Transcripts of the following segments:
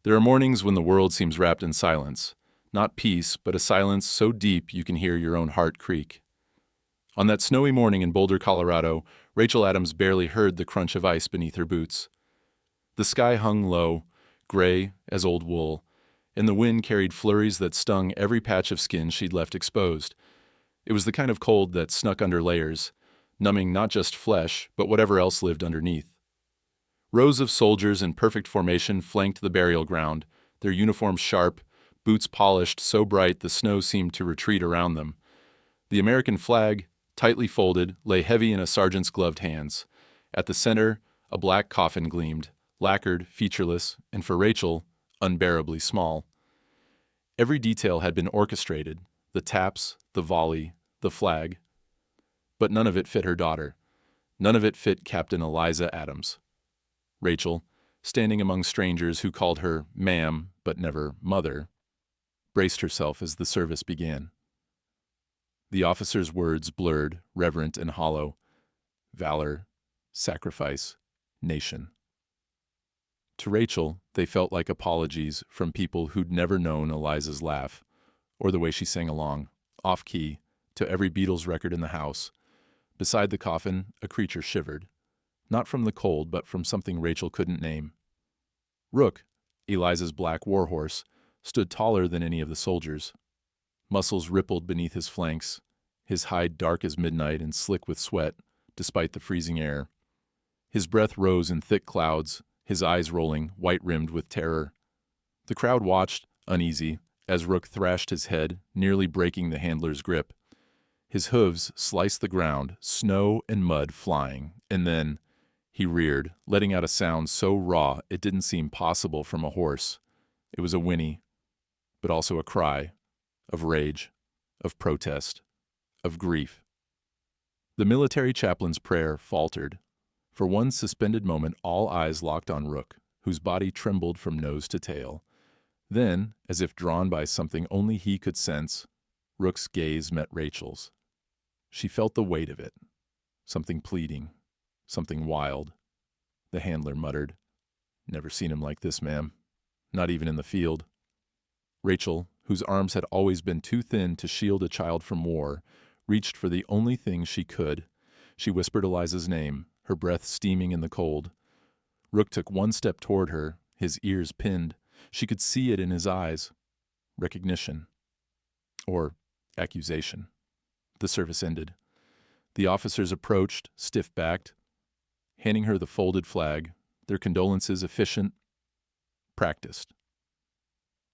There are mornings when the world seems wrapped in silence. Not peace, but a silence so deep you can hear your own heart creak. On that snowy morning in Boulder, Colorado, Rachel Adams barely heard the crunch of ice beneath her boots. The sky hung low, gray as old wool, and the wind carried flurries that stung every patch of skin she'd left exposed. It was the kind of cold that snuck under layers, numbing not just flesh, but whatever else lived underneath. Rows of soldiers in perfect formation flanked the burial ground, their uniforms sharp, boots polished so bright the snow seemed to retreat around them. The American flag, tightly folded, lay heavy in a sergeant's gloved hands. At the center, a black coffin gleamed, lacquered, featureless, and for Rachel, unbearably small. Every detail had been orchestrated, the taps, the volley, the flag. But none of it fit her daughter. None of it fit Captain Eliza Adams. Rachel, standing among strangers who called her ma'am but never mother, braced herself as the service began. The officer's words blurred, reverent and hollow. Valor, sacrifice, nation. To Rachel, they felt like apologies from people who'd never known Eliza's laugh, or the way she sang along, off-key, to every Beatles record in the house. Beside the coffin, a creature shivered. Not from the cold, but from something Rachel couldn't name. Rook, Eliza's black warhorse, stood taller than any of the soldiers. Muscles rippled beneath his flanks, his hide dark as midnight and slick with sweat, despite the freezing air. His breath rose in thick clouds, his eyes rolling, white-rimmed with terror. The crowd watched, uneasy, as Rook thrashed his head, nearly breaking the handler's grip. His hooves sliced the ground, snow and mud flying, and then he reared, letting out a sound so raw it didn't seem possible from a horse. It was a whinny, but also a cry, of rage, of protest, of grief. The military chaplain's prayer faltered. For one suspended moment, all eyes locked on Rook, whose body trembled from nose to tail. Then, as if drawn by something only he could sense, Rook's gaze met Rachel's. She felt the weight of it, something pleading, something wild. The handler muttered, "Never seen him like this, ma'am. Not even in the field." Rachel, whose arms had always been too thin to shield a child from war, reached for the only thing she could. She whispered Eliza's name, her breath steaming in the cold. Rook took one step toward her, his ears pinned. She could see it in his eyes. Recognition. Or accusation. The service ended. The officers approached, stiff-backed, handing her the folded flag, their condolences efficient, practiced.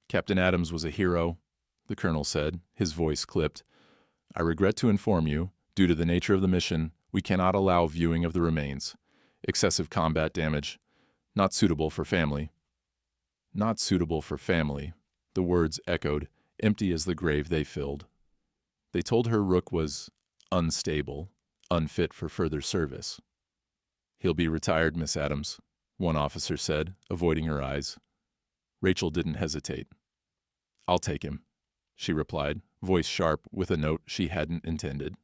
"Captain Adams was a hero," the colonel said, his voice clipped. "I regret to inform you, due to the nature of the mission, we cannot allow viewing of the remains. Excessive combat damage. Not suitable for family." Not suitable for family, the words echoed, empty as the grave they filled. They told her Rook was unstable, unfit for further service. "He'll be retired, Miss Adams," one officer said, avoiding her eyes. Rachel didn't hesitate. "I'll take him," she replied, voice sharp with a note she hadn't intended.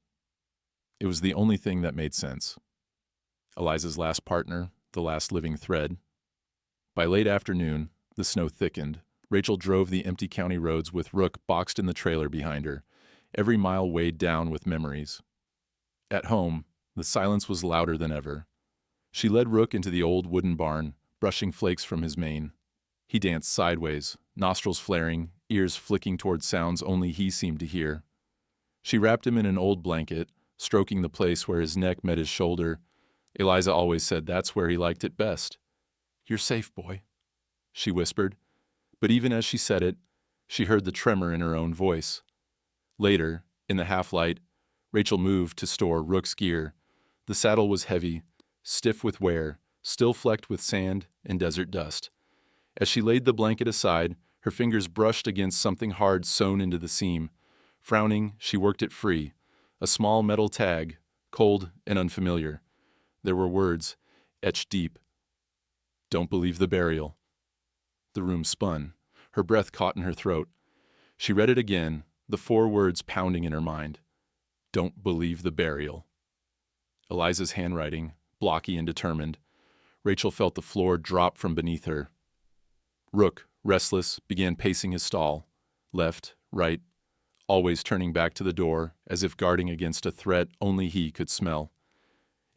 It was the only thing that made sense. Eliza's last partner, the last living thread. By late afternoon, the snow thickened. Rachel drove the empty county roads with Rook boxed in the trailer behind her, every mile weighed down with memories. At home, the silence was louder than ever. She led Rook into the old wooden barn, brushing flakes from his mane. He danced sideways, nostrils flaring, ears flicking toward sounds only he seemed to hear. She wrapped him in an old blanket, stroking the place where his neck met his shoulder. Eliza always said that's where he liked it best. "You're safe, boy," she whispered. But even as she said it, she heard the tremor in her own voice. Later, in the half-light, Rachel moved to store Rook's gear. The saddle was heavy, stiff with wear, still flecked with sand and desert dust. As she laid the blanket aside, her fingers brushed against something hard sewn into the seam. Frowning, she worked it free. A small metal tag, cold and unfamiliar. There were words, etched deep. "Don't believe the burial." The room spun. Her breath caught in her throat. She read it again, the 4 words pounding in her mind. "Don't believe the burial." Eliza's handwriting, blocky and determined. Rachel felt the floor drop from beneath her. Rook Restless, began pacing his stall, left, right, always turning back to the door as if guarding against a threat only he could smell.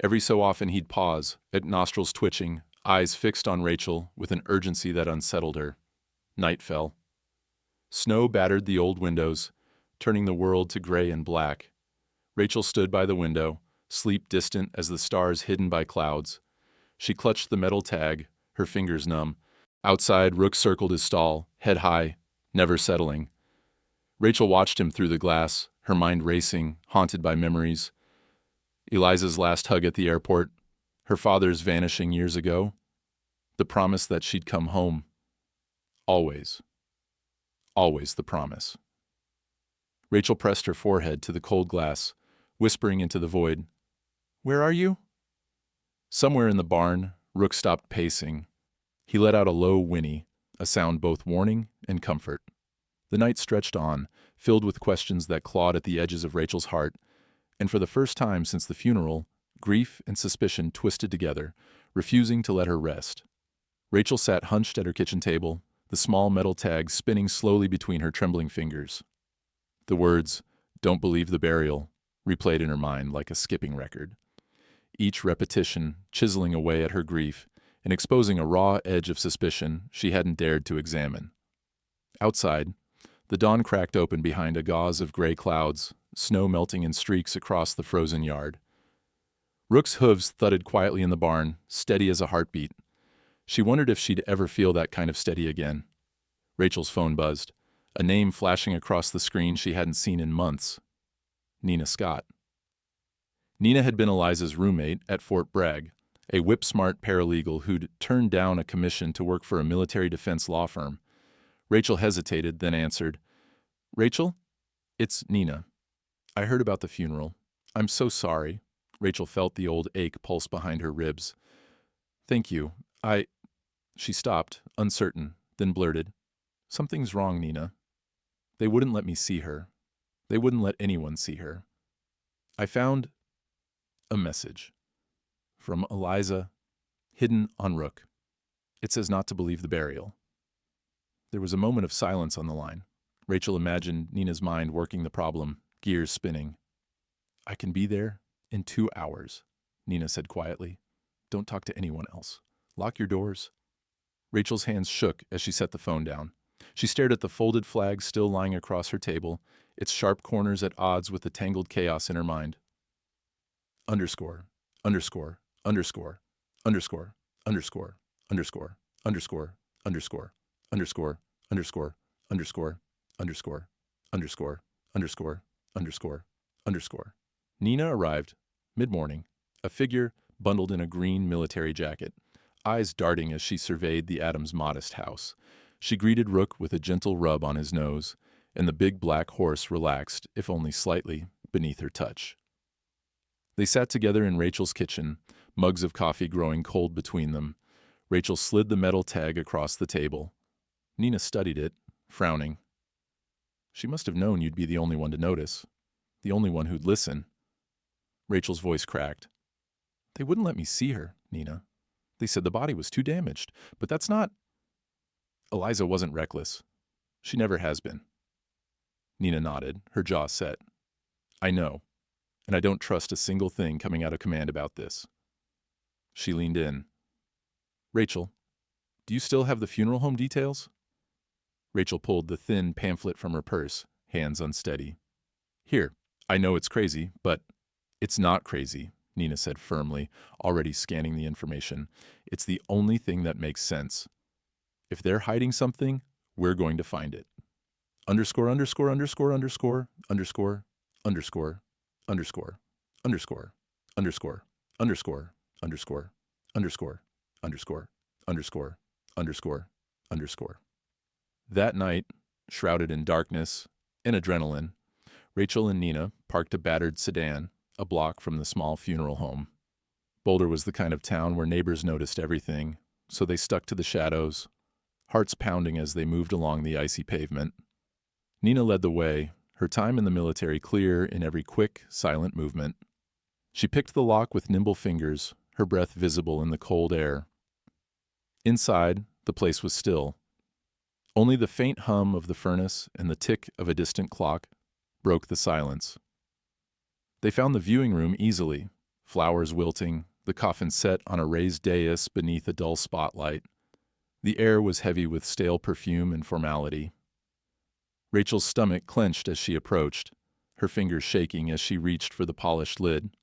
Every so often he'd pause, at nostrils twitching, eyes fixed on Rachel with an urgency that unsettled her. Night fell. Snow battered the old windows, turning the world to gray and black. Rachel stood by the window, sleep distant as the stars hidden by clouds. She clutched the metal tag, her fingers numb. Outside, Rook circled his stall, head high, never settling. Rachel watched him through the glass, her mind racing, haunted by memories. Eliza's last hug at the airport, her father's vanishing years ago, the promise that she'd come home. Always. Always the promise. Rachel pressed her forehead to the cold glass, whispering into the void, "Where are you?" Somewhere in the barn, Rook stopped pacing. He let out a low whinny, a sound both warning and comfort. The night stretched on, filled with questions that clawed at the edges of Rachel's heart, and for the first time since the funeral, grief and suspicion twisted together, refusing to let her rest. Rachel sat hunched at her kitchen table, the small metal tag spinning slowly between her trembling fingers. The words, "Don't believe the burial," replayed in her mind like a skipping record. Each repetition chiseling away at her grief and exposing a raw edge of suspicion she hadn't dared to examine. Outside, the dawn cracked open behind a gauze of gray clouds, snow melting in streaks across the frozen yard. Rook's hooves thudded quietly in the barn, steady as a heartbeat. She wondered if she'd ever feel that kind of steady again. Rachel's phone buzzed, a name flashing across the screen she hadn't seen in months. Nina Scott. Nina had been Eliza's roommate at Fort Bragg, a whip-smart paralegal who'd turned down a commission to work for a military defense law firm. Rachel hesitated, then answered, "Rachel? It's Nina. I heard about the funeral. I'm so sorry." Rachel felt the old ache pulse behind her ribs. "Thank you. She stopped, uncertain, then blurted, "Something's wrong, Nina. They wouldn't let me see her. They wouldn't let anyone see her. I found a message from Eliza, hidden on Rook. It says not to believe the burial." There was a moment of silence on the line. Rachel imagined Nina's mind working the problem, gears spinning. "I can be there in 2 hours," Nina said quietly. "Don't talk to anyone else. Lock your doors." Rachel's hands shook as she set the phone down. She stared at the folded flag still lying across her table, its sharp corners at odds with the tangled chaos in her mind. Underscore, underscore, underscore, underscore, underscore, underscore, underscore, underscore, underscore, underscore, underscore, underscore, underscore, underscore, underscore, underscore. Nina arrived, mid-morning, a figure bundled in a green military jacket, eyes darting as she surveyed the Adams' modest house. She greeted Rook with a gentle rub on his nose, and the big black horse relaxed, if only slightly, beneath her touch. They sat together in Rachel's kitchen, mugs of coffee growing cold between them. Rachel slid the metal tag across the table. Nina studied it, frowning. She must have known you'd be the only one to notice, the only one who'd listen. Rachel's voice cracked. "They wouldn't let me see her, Nina. They said the body was too damaged, but that's not—" "Eliza wasn't reckless. She never has been." Nina nodded, her jaw set. "I know, and I don't trust a single thing coming out of command about this." She leaned in. "Rachel, do you still have the funeral home details?" Rachel pulled the thin pamphlet from her purse, hands unsteady. "Here, I know it's crazy, but—" "It's not crazy," Nina said firmly, already scanning the information. "It's the only thing that makes sense. If they're hiding something, we're going to find it. Underscore, underscore, underscore, underscore, underscore, underscore, underscore, underscore, underscore, underscore, underscore, underscore, underscore, underscore, underscore, underscore." That night, shrouded in darkness and adrenaline, Rachel and Nina parked a battered sedan a block from the small funeral home. Boulder was the kind of town where neighbors noticed everything, so they stuck to the shadows, hearts pounding as they moved along the icy pavement. Nina led the way, her time in the military clear in every quick, silent movement. She picked the lock with nimble fingers, her breath visible in the cold air. Inside, the place was still. Only the faint hum of the furnace and the tick of a distant clock broke the silence. They found the viewing room easily, flowers wilting, the coffin set on a raised dais beneath a dull spotlight. The air was heavy with stale perfume and formality. Rachel's stomach clenched as she approached, her fingers shaking as she reached for the polished lid.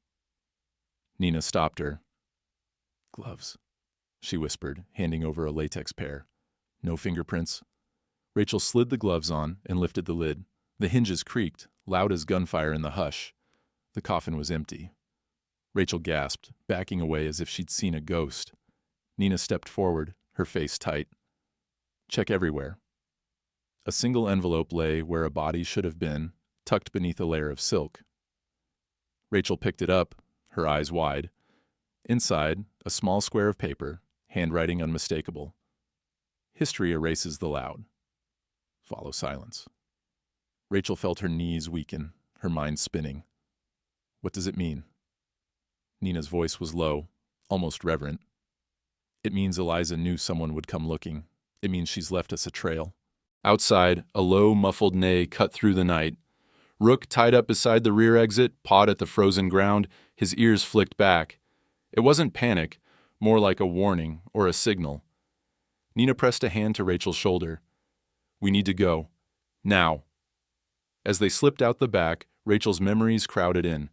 Nina stopped her. "Gloves," she whispered, handing over a latex pair. "No fingerprints." Rachel slid the gloves on and lifted the lid. The hinges creaked, loud as gunfire in the hush. The coffin was empty. Rachel gasped, backing away as if she'd seen a ghost. Nina stepped forward, her face tight. "Check everywhere." A single envelope lay where a body should have been, tucked beneath a layer of silk. Rachel picked it up, her eyes wide. Inside, a small square of paper, handwriting unmistakable. "History erases the loud." Follow silence. Rachel felt her knees weaken, her mind spinning. "What does it mean?" Nina's voice was low, almost reverent. "It means Eliza knew someone would come looking. It means she's left us a trail." Outside, a low, muffled neigh cut through the night. Rook, tied up beside the rear exit, pawed at the frozen ground, his ears flicked back. It wasn't panic, more like a warning or a signal. Nina pressed a hand to Rachel's shoulder. "We need to go. Now." As they slipped out the back, Rachel's memories crowded in.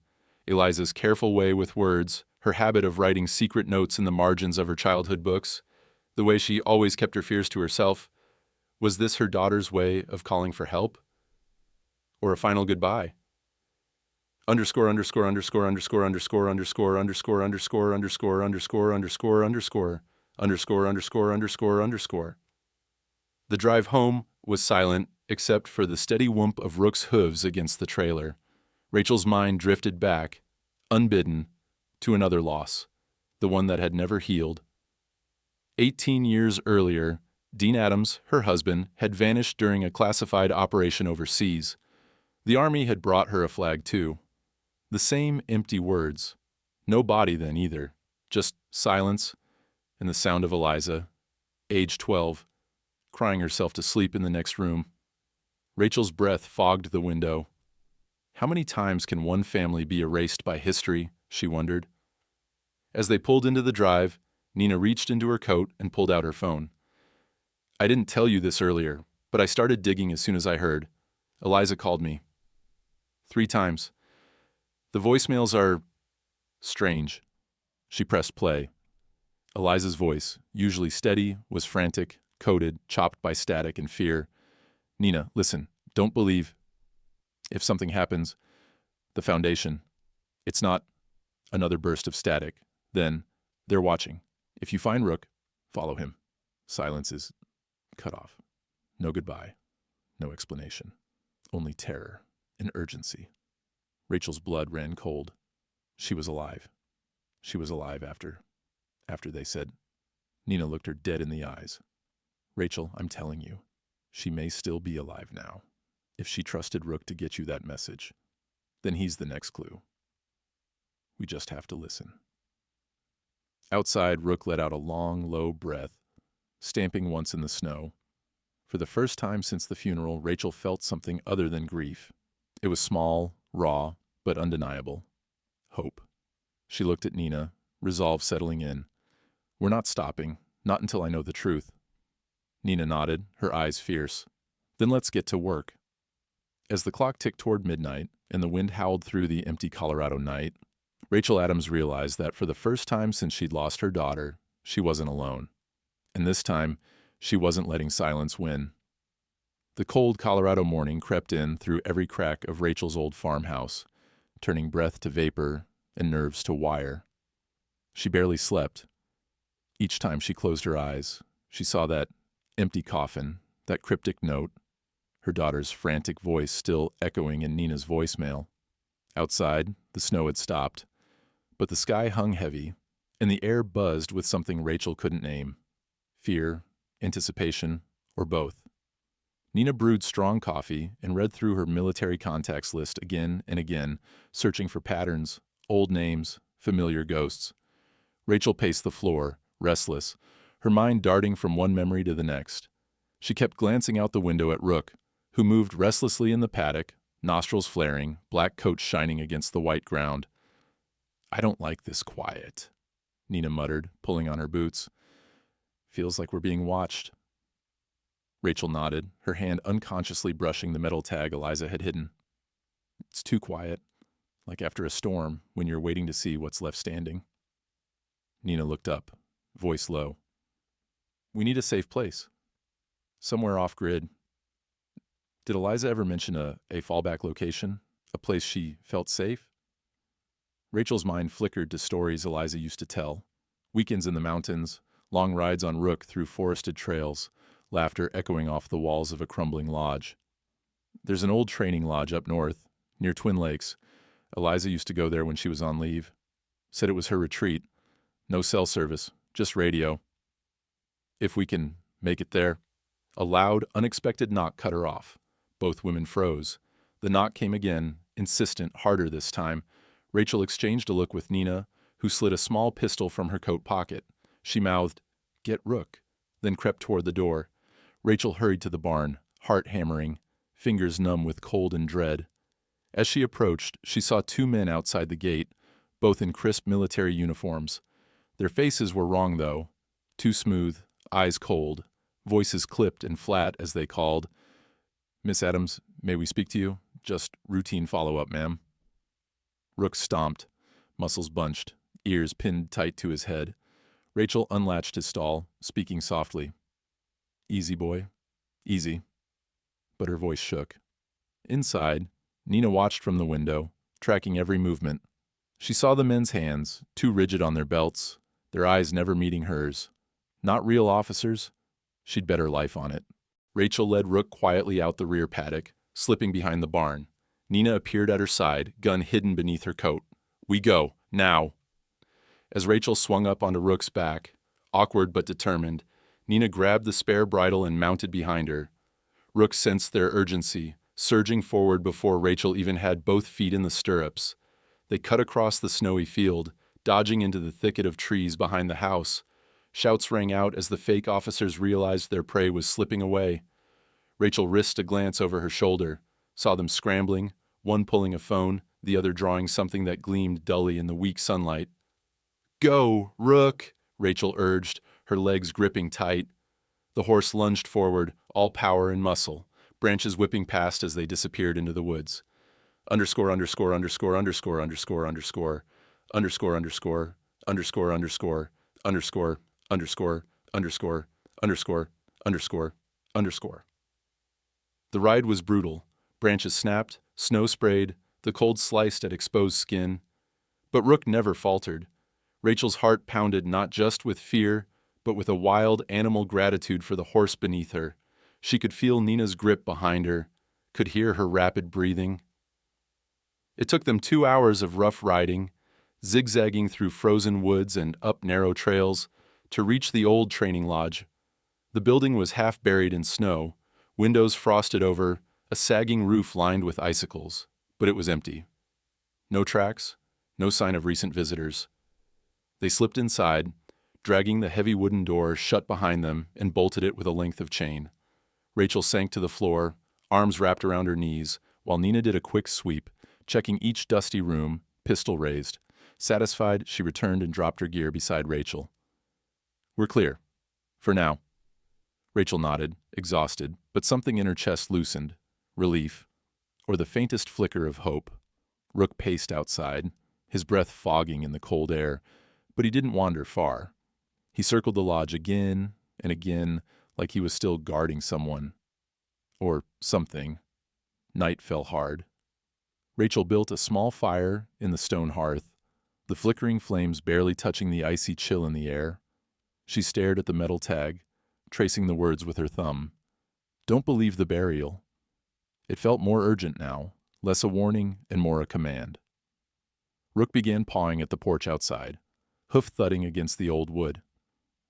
Eliza's careful way with words, her habit of writing secret notes in the margins of her childhood books, the way she always kept her fears to herself. Was this her daughter's way of calling for help? Or a final goodbye? Underscore, underscore, underscore, underscore, underscore, underscore, underscore, underscore, underscore, underscore, underscore, underscore, underscore, underscore, underscore, underscore. The drive home was silent, except for the steady whoomp of Rook's hooves against the trailer. Rachel's mind drifted back, unbidden, to another loss, the one that had never healed. 18 years earlier, Dean Adams, her husband, had vanished during a classified operation overseas. The Army had brought her a flag too. The same empty words. No body then either, just silence and the sound of Eliza, age 12, crying herself to sleep in the next room. Rachel's breath fogged the window. How many times can one family be erased by history, she wondered. As they pulled into the drive, Nina reached into her coat and pulled out her phone. "I didn't tell you this earlier, but I started digging as soon as I heard. Eliza called me. 3 times. The voicemails are strange." She pressed play. Eliza's voice, usually steady, was frantic, coded, chopped by static and fear. "Nina, listen, don't believe. If something happens, the foundation, it's not another burst of static. Then, they're watching. If you find Rook, follow him." Silence is cut off. No goodbye. No explanation. Only terror and urgency. Rachel's blood ran cold. She was alive. She was alive after they said. Nina looked her dead in the eyes. "Rachel, I'm telling you, she may still be alive now. If she trusted Rook to get you that message, then he's the next clue. We just have to listen." Outside, Rook let out a long, low breath, stamping once in the snow. For the first time since the funeral, Rachel felt something other than grief. It was small, raw, but undeniable. Hope. She looked at Nina, resolve settling in. "We're not stopping, not until I know the truth." Nina nodded, her eyes fierce. "Then let's get to work." As the clock ticked toward midnight and the wind howled through the empty Colorado night, Rachel Adams realized that for the first time since she'd lost her daughter, she wasn't alone. And this time, she wasn't letting silence win. The cold Colorado morning crept in through every crack of Rachel's old farmhouse, turning breath to vapor and nerves to wire. She barely slept. Each time she closed her eyes, she saw that empty coffin, that cryptic note, her daughter's frantic voice still echoing in Nina's voicemail. Outside, the snow had stopped, but the sky hung heavy, and the air buzzed with something Rachel couldn't name. Fear, anticipation, or both. Nina brewed strong coffee and read through her military contacts list again and again, searching for patterns, old names, familiar ghosts. Rachel paced the floor, restless, her mind darting from one memory to the next. She kept glancing out the window at Rook, who moved restlessly in the paddock, nostrils flaring, black coat shining against the white ground. "I don't like this quiet," Nina muttered, pulling on her boots. "Feels like we're being watched." Rachel nodded, her hand unconsciously brushing the metal tag Eliza had hidden. "It's too quiet, like after a storm, when you're waiting to see what's left standing." Nina looked up, voice low. "We need a safe place. Somewhere off-grid. Did Eliza ever mention a fallback location? A place she felt safe?" Rachel's mind flickered to stories Eliza used to tell. Weekends in the mountains, long rides on Rook through forested trails, laughter echoing off the walls of a crumbling lodge. "There's an old training lodge up north, near Twin Lakes. Eliza used to go there when she was on leave. Said it was her retreat. No cell service, just radio. If we can make it there." A loud, unexpected knock cut her off. Both women froze. The knock came again, insistent, harder this time. Rachel exchanged a look with Nina, who slid a small pistol from her coat pocket. She mouthed, "Get Rook," then crept toward the door. Rachel hurried to the barn, heart hammering, fingers numb with cold and dread. As she approached, she saw two men outside the gate, both in crisp military uniforms. Their faces were wrong, though. Too smooth, eyes cold, voices clipped and flat as they called, "Miss Adams, may we speak to you? Just routine follow-up, ma'am." Rook stomped, muscles bunched, ears pinned tight to his head. Rachel unlatched his stall, speaking softly. "Easy, boy. Easy." But her voice shook. Inside, Nina watched from the window, tracking every movement. She saw the men's hands, too rigid on their belts, their eyes never meeting hers. Not real officers. She'd bet her life on it. Rachel led Rook quietly out the rear paddock, slipping behind the barn. Nina appeared at her side, gun hidden beneath her coat. "We go, now." As Rachel swung up onto Rook's back, awkward but determined, Nina grabbed the spare bridle and mounted behind her. Rook sensed their urgency, surging forward before Rachel even had both feet in the stirrups. They cut across the snowy field, dodging into the thicket of trees behind the house. Shouts rang out as the fake officers realized their prey was slipping away. Rachel risked a glance over her shoulder, saw them scrambling, one pulling a phone, the other drawing something that gleamed dully in the weak sunlight. "Go, Rook," Rachel urged, her legs gripping tight. The horse lunged forward, all power and muscle, branches whipping past as they disappeared into the woods. Underscore, underscore, underscore, underscore, underscore, underscore, underscore, underscore, underscore, underscore, underscore, underscore, underscore, underscore, underscore, underscore. The ride was brutal. Branches snapped, snow sprayed, the cold sliced at exposed skin. But Rook never faltered. Rachel's heart pounded not just with fear, but with a wild animal gratitude for the horse beneath her. She could feel Nina's grip behind her, could hear her rapid breathing. It took them 2 hours of rough riding, zigzagging through frozen woods and up narrow trails, to reach the old training lodge. The building was half buried in snow, windows frosted over, a sagging roof lined with icicles, but it was empty. No tracks, no sign of recent visitors. They slipped inside, dragging the heavy wooden door shut behind them and bolted it with a length of chain. Rachel sank to the floor, arms wrapped around her knees, while Nina did a quick sweep, checking each dusty room, pistol raised. Satisfied, she returned and dropped her gear beside Rachel. "We're clear. For now." Rachel nodded, exhausted, but something in her chest loosened. Relief, or the faintest flicker of hope. Rook paced outside, his breath fogging in the cold air, but he didn't wander far. He circled the lodge again and again, like he was still guarding someone. Or something. Night fell hard. Rachel built a small fire in the stone hearth, the flickering flames barely touching the icy chill in the air. She stared at the metal tag, tracing the words with her thumb. "Don't believe the burial." It felt more urgent now, less a warning and more a command. Rook began pawing at the porch outside, hoof thudding against the old wood.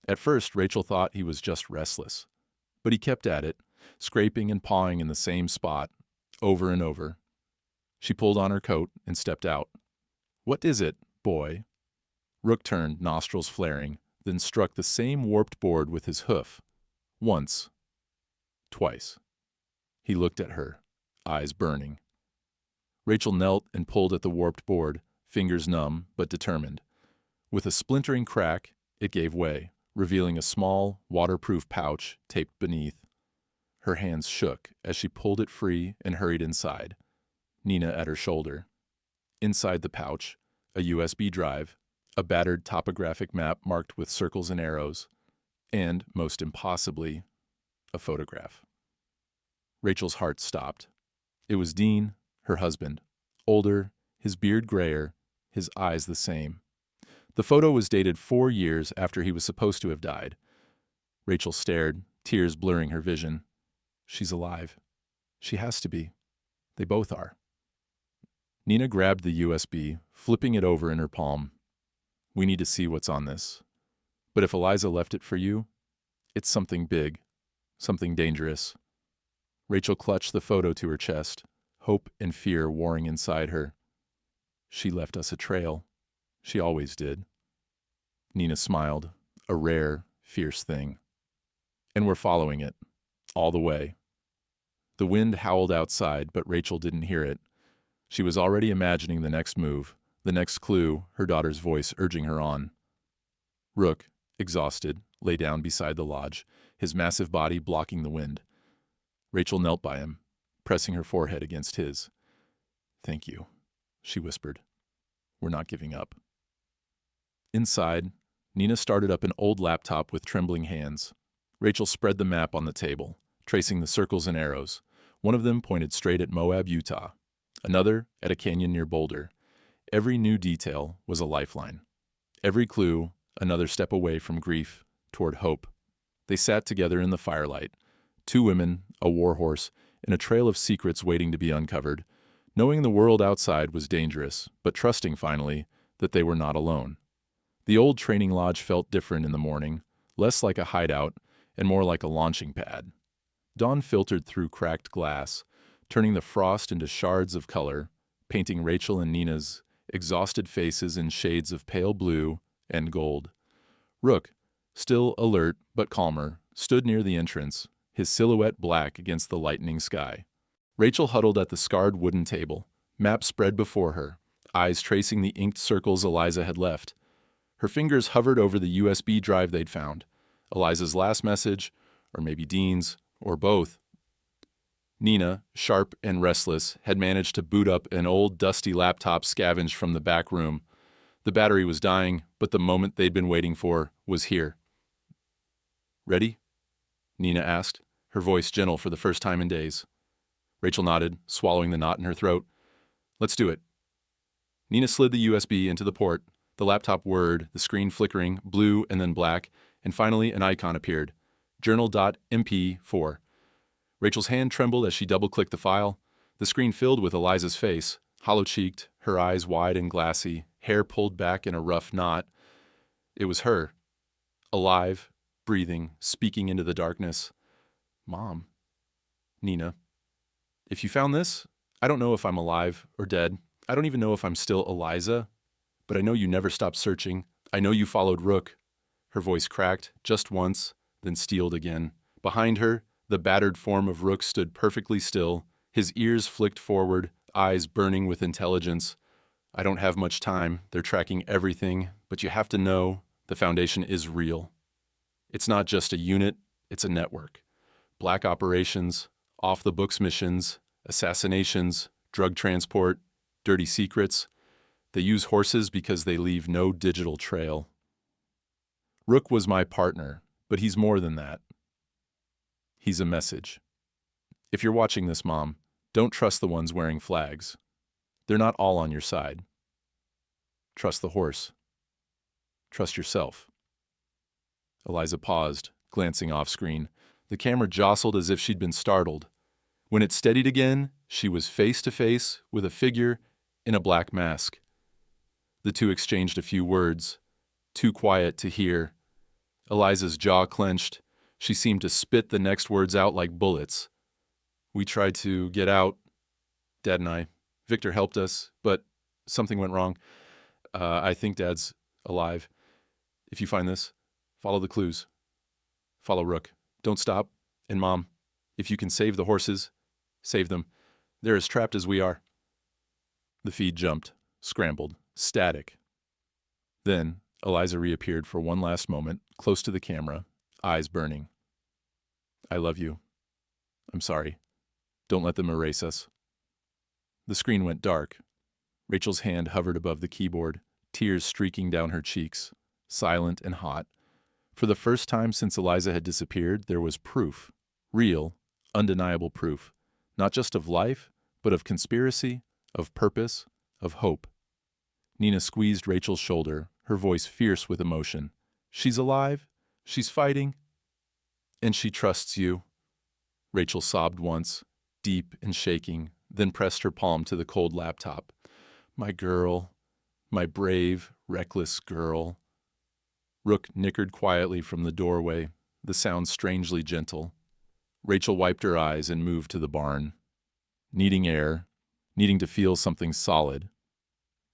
At first, Rachel thought he was just restless, but he kept at it, scraping and pawing in the same spot, over and over. She pulled on her coat and stepped out. "What is it, boy?" Rook turned, nostrils flaring, then struck the same warped board with his hoof. Once. Twice. He looked at her, eyes burning. Rachel knelt and pulled at the warped board, fingers numb but determined. With a splintering crack, it gave way, revealing a small, waterproof pouch taped beneath. Her hands shook as she pulled it free and hurried inside, Nina at her shoulder. Inside the pouch, a USB drive, a battered topographic map marked with circles and arrows, and, most impossibly, a photograph. Rachel's heart stopped. It was Dean, her husband, older, his beard grayer, his eyes the same. The photo was dated 4 years after he was supposed to have died. Rachel stared, tears blurring her vision. She's alive. She has to be. They both are. Nina grabbed the USB, flipping it over in her palm. We need to see what's on this. But if Eliza left it for you, it's something big, something dangerous. Rachel clutched the photo to her chest, hope and fear warring inside her. She left us a trail. She always did. Nina smiled, a rare, fierce thing. And we're following it, all the way. The wind howled outside, but Rachel didn't hear it. She was already imagining the next move, the next clue, her daughter's voice urging her on. Rook, exhausted, lay down beside the lodge, his massive body blocking the wind. Rachel knelt by him, pressing her forehead against his. "Thank you," she whispered. "We're not giving up." Inside, Nina started up an old laptop with trembling hands. Rachel spread the map on the table, tracing the circles and arrows. One of them pointed straight at Moab, Utah. Another at a canyon near Boulder. Every new detail was a lifeline. Every clue, another step away from grief toward hope. They sat together in the firelight, 2 women, a warhorse, and a trail of secrets waiting to be uncovered, knowing the world outside was dangerous, but trusting, finally, that they were not alone. The old training lodge felt different in the morning, less like a hideout and more like a launching pad. Dawn filtered through cracked glass, turning the frost into shards of color, painting Rachel and Nina's exhausted faces in shades of pale blue and gold. Rook, still alert but calmer, stood near the entrance, his silhouette black against the lightening sky. Rachel huddled at the scarred wooden table, map spread before her, eyes tracing the inked circles Eliza had left. Her fingers hovered over the USB drive they'd found. Eliza's last message, or maybe Dean's, or both. Nina, sharp and restless, had managed to boot up an old dusty laptop scavenged from the back room. The battery was dying, but the moment they'd been waiting for was here. "Ready?" Nina asked, her voice gentle for the first time in days. Rachel nodded, swallowing the knot in her throat. "Let's do it." Nina slid the USB into the port, the laptop whirred, the screen flickering, blue and then black, and finally an icon appeared. Journal.mp4. Rachel's hand trembled as she double-clicked the file. The screen filled with Eliza's face, hollow-cheeked, her eyes wide and glassy, hair pulled back in a rough knot. It was her. Alive, breathing, speaking into the darkness. "Mom." "Nina. If you found this, I don't know if I'm alive or dead. I don't even know if I'm still Eliza. But I know you never stopped searching. I know you followed Rook." Her voice cracked, just once, then steeled again. Behind her, the battered form of Rook stood perfectly still, his ears flicked forward, eyes burning with intelligence. "I don't have much time. They're tracking everything, but you have to know the Foundation is real. It's not just a unit, it's a network. Black operations, off-the-books missions, assassinations, drug transport, dirty secrets. They use horses because they leave no digital trail. Rook was my partner, but he's more than that. He's a message. If you're watching this, Mom, don't trust the ones wearing flags. They're not all on your side. Trust the horse. Trust yourself." Eliza paused, glancing off-screen. The camera jostled as if she'd been startled. When it steadied again, she was face-to-face with a figure in a black mask. The two exchanged a few words, too quiet to hear. Eliza's jaw clenched. She seemed to spit the next words out like bullets. "We tried to get out, Dad and I. Victor helped us, but something went wrong. I think Dad's alive. If you find this, follow the clues. Follow Rook. Don't stop. And Mom, If you can save the horses, save them. They're as trapped as we are." The feed jumped, scrambled, static. Then, Eliza reappeared for one last moment, close to the camera, eyes burning. "I love you. I'm sorry. Don't let them erase us." The screen went dark. Rachel's hand hovered above the keyboard, tears streaking down her cheeks, silent and hot. For the first time since Eliza had disappeared, there was proof. Real, undeniable proof. Not just of life, but of conspiracy, of purpose, of hope. Nina squeezed Rachel's shoulder, her voice fierce with emotion. "She's alive. She's fighting. And she trusts you." Rachel sobbed once, deep and shaking, then pressed her palm to the cold laptop. "My girl. My brave, reckless girl." Rook nickered quietly from the doorway, the sound strangely gentle. Rachel wiped her eyes and moved to the barn. Needing air, needing to feel something solid.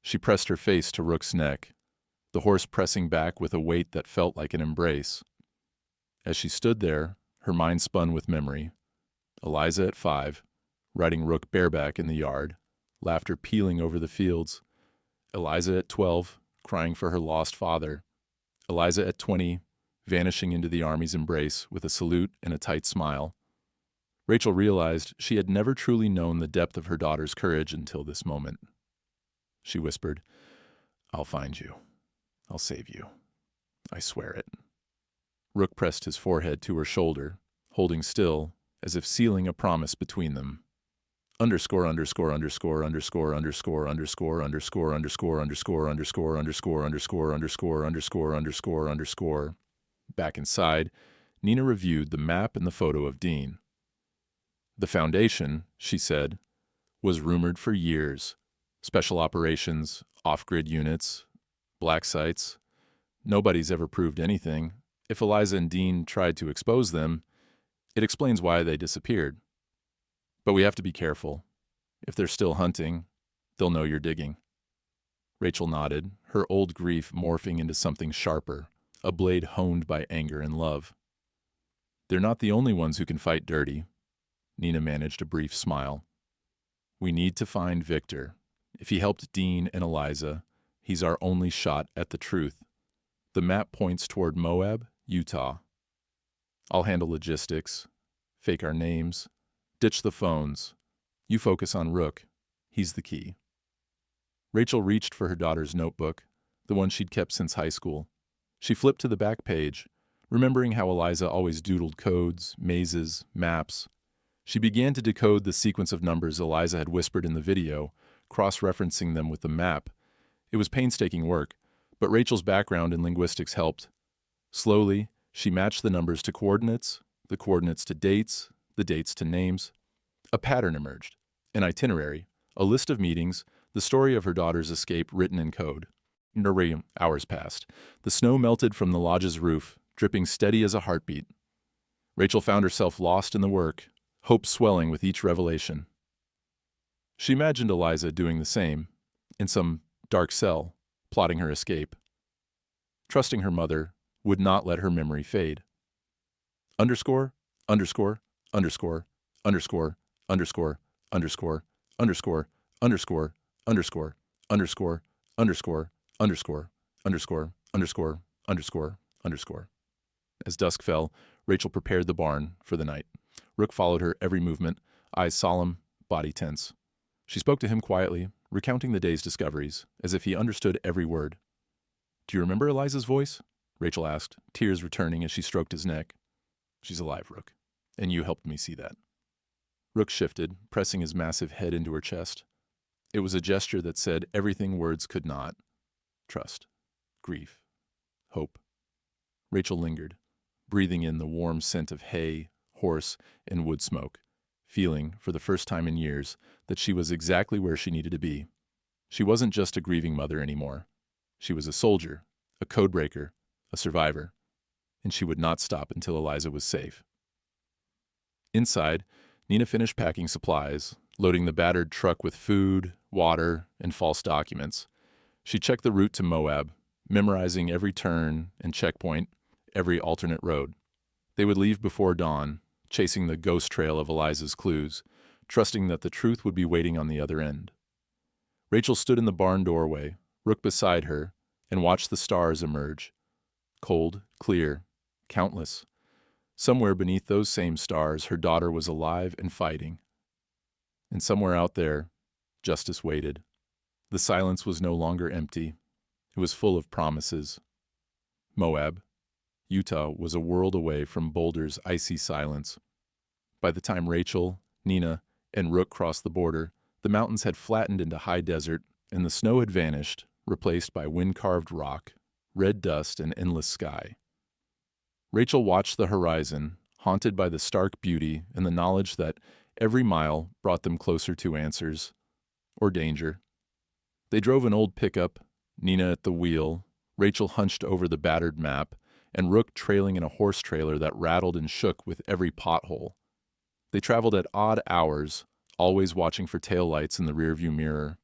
She pressed her face to Rook's neck, the horse pressing back with a weight that felt like an embrace. As she stood there, her mind spun with memory. Eliza at 5, riding Rook bareback in the yard, laughter pealing over the fields. Eliza at 12, crying for her lost father. Eliza at 20, vanishing into the Army's embrace with a salute and a tight smile. Rachel realized she had never truly known the depth of her daughter's courage until this moment. She whispered, "I'll find you. I'll save you. I swear it." Rook pressed his forehead to her shoulder, holding still, as if sealing a promise between them. Underscore underscore underscore underscore underscore underscore underscore underscore underscore underscore underscore underscore underscore underscore underscore underscore. Back inside, Nina reviewed the map and the photo of Dean. The Foundation, she said, was rumored for years. Special operations, off-grid units, black sites. Nobody's ever proved anything. If Eliza and Dean tried to expose them, it explains why they disappeared. But we have to be careful. If they're still hunting, they'll know you're digging. Rachel nodded, her old grief morphing into something sharper, a blade honed by anger and love. They're not the only ones who can fight dirty. Nina managed a brief smile. We need to find Victor. If he helped Dean and Eliza, he's our only shot at the truth. The map points toward Moab, Utah. I'll handle logistics, fake our names, ditch the phones. You focus on Rook. He's the key. Rachel reached for her daughter's notebook, the one she'd kept since high school. She flipped to the back page, remembering how Eliza always doodled codes, mazes, maps. She began to decode the sequence of numbers Eliza had whispered in the video, cross-referencing them with the map. It was painstaking work, but Rachel's background in linguistics helped. Slowly, she matched the numbers to coordinates, the coordinates to dates, the dates to names. A pattern emerged, an itinerary, a list of meetings, the story of her daughter's escape written in code. Hours passed. The snow melted from the lodge's roof, dripping steady as a heartbeat. Rachel found herself lost in the work, hope swelling with each revelation. She imagined Eliza doing the same, in some dark cell, plotting her escape. Trusting her mother would not let her memory fade. Underscore, underscore, underscore, underscore, underscore, underscore, underscore, underscore, underscore, underscore, underscore, underscore, underscore, underscore, underscore, underscore. As dusk fell, Rachel prepared the barn for the night. Rook followed her every movement, eyes solemn, body tense. She spoke to him quietly, recounting the day's discoveries, as if he understood every word. "Do you remember Eliza's voice?" Rachel asked, tears returning as she stroked his neck. "She's alive, Rook, and you helped me see that." Rook shifted, pressing his massive head into her chest. It was a gesture that said everything words could not. Trust, grief, hope. Rachel lingered, breathing in the warm scent of hay, horse, and wood smoke, feeling, for the first time in years, that she was exactly where she needed to be. She wasn't just a grieving mother anymore. She was a soldier, a codebreaker, a survivor, and she would not stop until Eliza was safe. Inside, Nina finished packing supplies, loading the battered truck with food, water, and false documents. She checked the route to Moab, memorizing every turn and checkpoint, every alternate road. They would leave before dawn, chasing the ghost trail of Eliza's clues, trusting that the truth would be waiting on the other end. Rachel stood in the barn doorway, Rook beside her, and watched the stars emerge. Cold, clear, countless. Somewhere beneath those same stars, her daughter was alive and fighting. And somewhere out there, justice waited. The silence was no longer empty. It was full of promises. Moab, Utah, was a world away from Boulder's icy silence. By the time Rachel, Nina, and Rook crossed the border, the mountains had flattened into high desert, and the snow had vanished, replaced by wind-carved rock, red dust, and endless sky. Rachel watched the horizon, haunted by the stark beauty and the knowledge that every mile brought them closer to answers, or danger. They drove an old pickup, Nina at the wheel, Rachel hunched over the battered map, and Rook trailing in a horse trailer that rattled and shook with every pothole. They traveled at odd hours, always watching for taillights in the rearview mirror.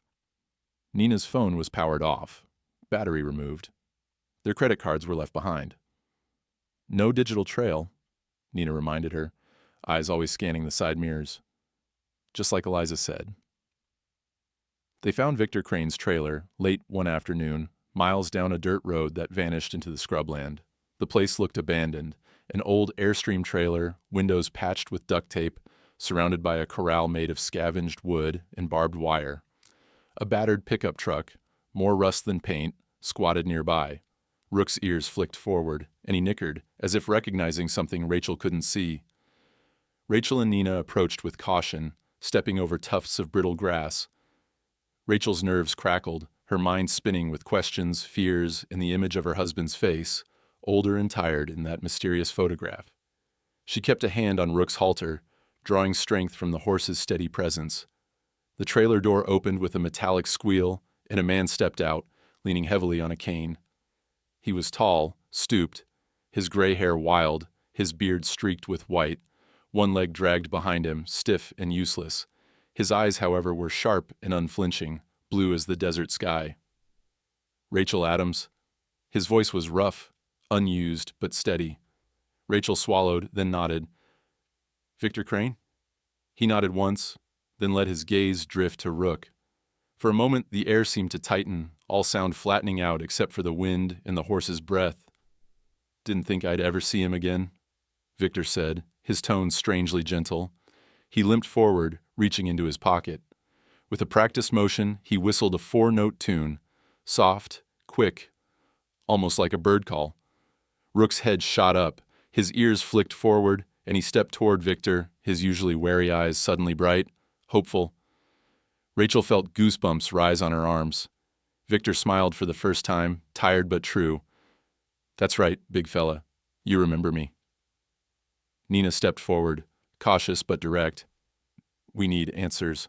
Nina's phone was powered off, battery removed. Their credit cards were left behind. No digital trail, Nina reminded her, eyes always scanning the side mirrors. Just like Eliza said. They found Victor Crane's trailer late one afternoon, miles down a dirt road that vanished into the scrubland. The place looked abandoned, an old Airstream trailer, windows patched with duct tape, surrounded by a corral made of scavenged wood and barbed wire. A battered pickup truck, more rust than paint, squatted nearby. Rook's ears flicked forward, and he nickered, as if recognizing something Rachel couldn't see. Rachel and Nina approached with caution, stepping over tufts of brittle grass. Rachel's nerves crackled, her mind spinning with questions, fears, and the image of her husband's face, older and tired in that mysterious photograph. She kept a hand on Rook's halter, drawing strength from the horse's steady presence. The trailer door opened with a metallic squeal, and a man stepped out, leaning heavily on a cane. He was tall, stooped, his gray hair wild, his beard streaked with white, one leg dragged behind him, stiff and useless. His eyes, however, were sharp and unflinching, blue as the desert sky. Rachel Adams. His voice was rough, unused, but steady. Rachel swallowed, then nodded. Victor Crane? He nodded once, then let his gaze drift to Rook. For a moment, the air seemed to tighten, all sound flattening out except for the wind and the horse's breath. Didn't think I'd ever see him again, Victor said, his tone strangely gentle. He limped forward, reaching into his pocket. With a practiced motion, he whistled a 4-note tune, soft, quick, almost like a bird call. Rook's head shot up, his ears flicked forward, and he stepped toward Victor, his usually wary eyes suddenly bright, hopeful. Rachel felt goosebumps rise on her arms. Victor smiled for the first time, tired but true. That's right, big fella. You remember me. Nina stepped forward, cautious but direct. We need answers.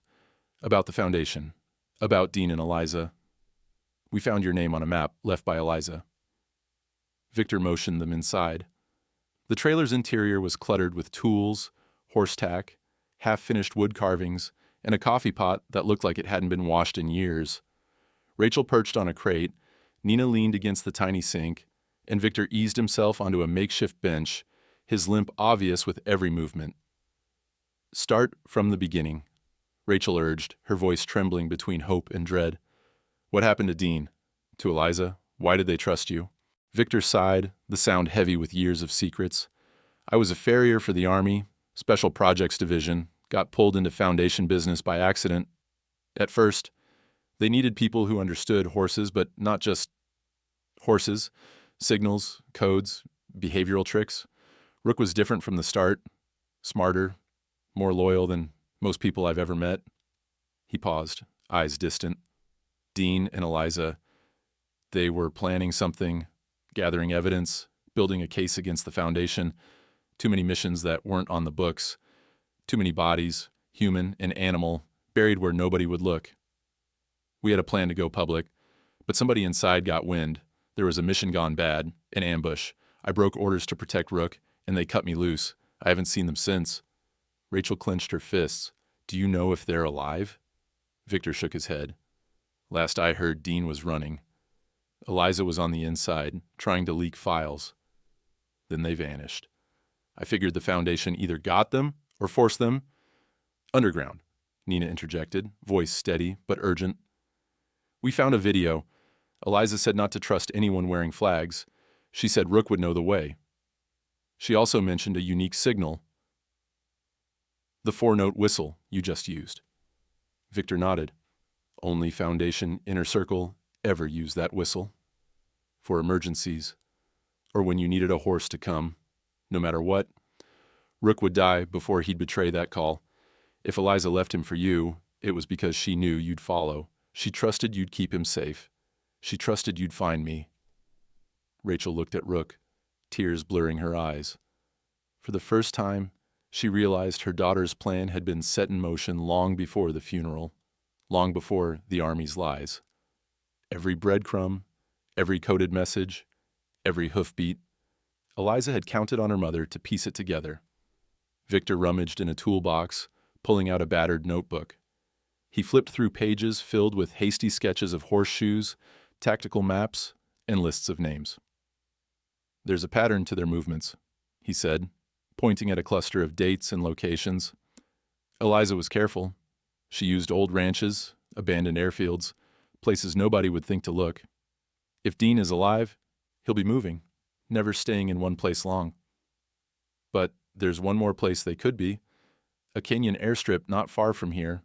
About the foundation. About Dean and Eliza. We found your name on a map left by Eliza. Victor motioned them inside. The trailer's interior was cluttered with tools, horse tack, half-finished wood carvings, and a coffee pot that looked like it hadn't been washed in years. Rachel perched on a crate, Nina leaned against the tiny sink, and Victor eased himself onto a makeshift bench, his limp obvious with every movement. Start from the beginning, Rachel urged, her voice trembling between hope and dread. What happened to Dean? To Eliza? Why did they trust you? Victor sighed, the sound heavy with years of secrets. I was a farrier for the Army, Special Projects Division, got pulled into foundation business by accident. At first, they needed people who understood horses, but not just horses, signals, codes, behavioral tricks. Rook was different from the start, smarter, more loyal than most people I've ever met. He paused, eyes distant. Dean and Eliza, they were planning something, gathering evidence, building a case against the Foundation. Too many missions that weren't on the books. Too many bodies, human and animal, buried where nobody would look. We had a plan to go public, but somebody inside got wind. There was a mission gone bad, an ambush. I broke orders to protect Rook, and they cut me loose. I haven't seen them since. Rachel clenched her fists. Do you know if they're alive? Victor shook his head. Last I heard, Dean was running. Eliza was on the inside, trying to leak files. Then they vanished. I figured the Foundation either got them or forced them. Underground, Nina interjected, voice steady but urgent. We found a video. Eliza said not to trust anyone wearing flags. She said Rook would know the way. She also mentioned a unique signal. The 4-note whistle you just used. Victor nodded. Only Foundation Inner Circle ever used that whistle. For emergencies, or when you needed a horse to come, no matter what. Rook would die before he'd betray that call. If Eliza left him for you, it was because she knew you'd follow. She trusted you'd keep him safe. She trusted you'd find me. Rachel looked at Rook, tears blurring her eyes. For the first time, she realized her daughter's plan had been set in motion long before the funeral, long before the Army's lies. Every breadcrumb, every coded message, every hoofbeat, Eliza had counted on her mother to piece it together. Victor rummaged in a toolbox, pulling out a battered notebook. He flipped through pages filled with hasty sketches of horseshoes, tactical maps, and lists of names. There's a pattern to their movements, he said, pointing at a cluster of dates and locations. Eliza was careful. She used old ranches, abandoned airfields, places nobody would think to look. If Dean is alive, he'll be moving, never staying in one place long. But there's one more place they could be. A canyon airstrip not far from here.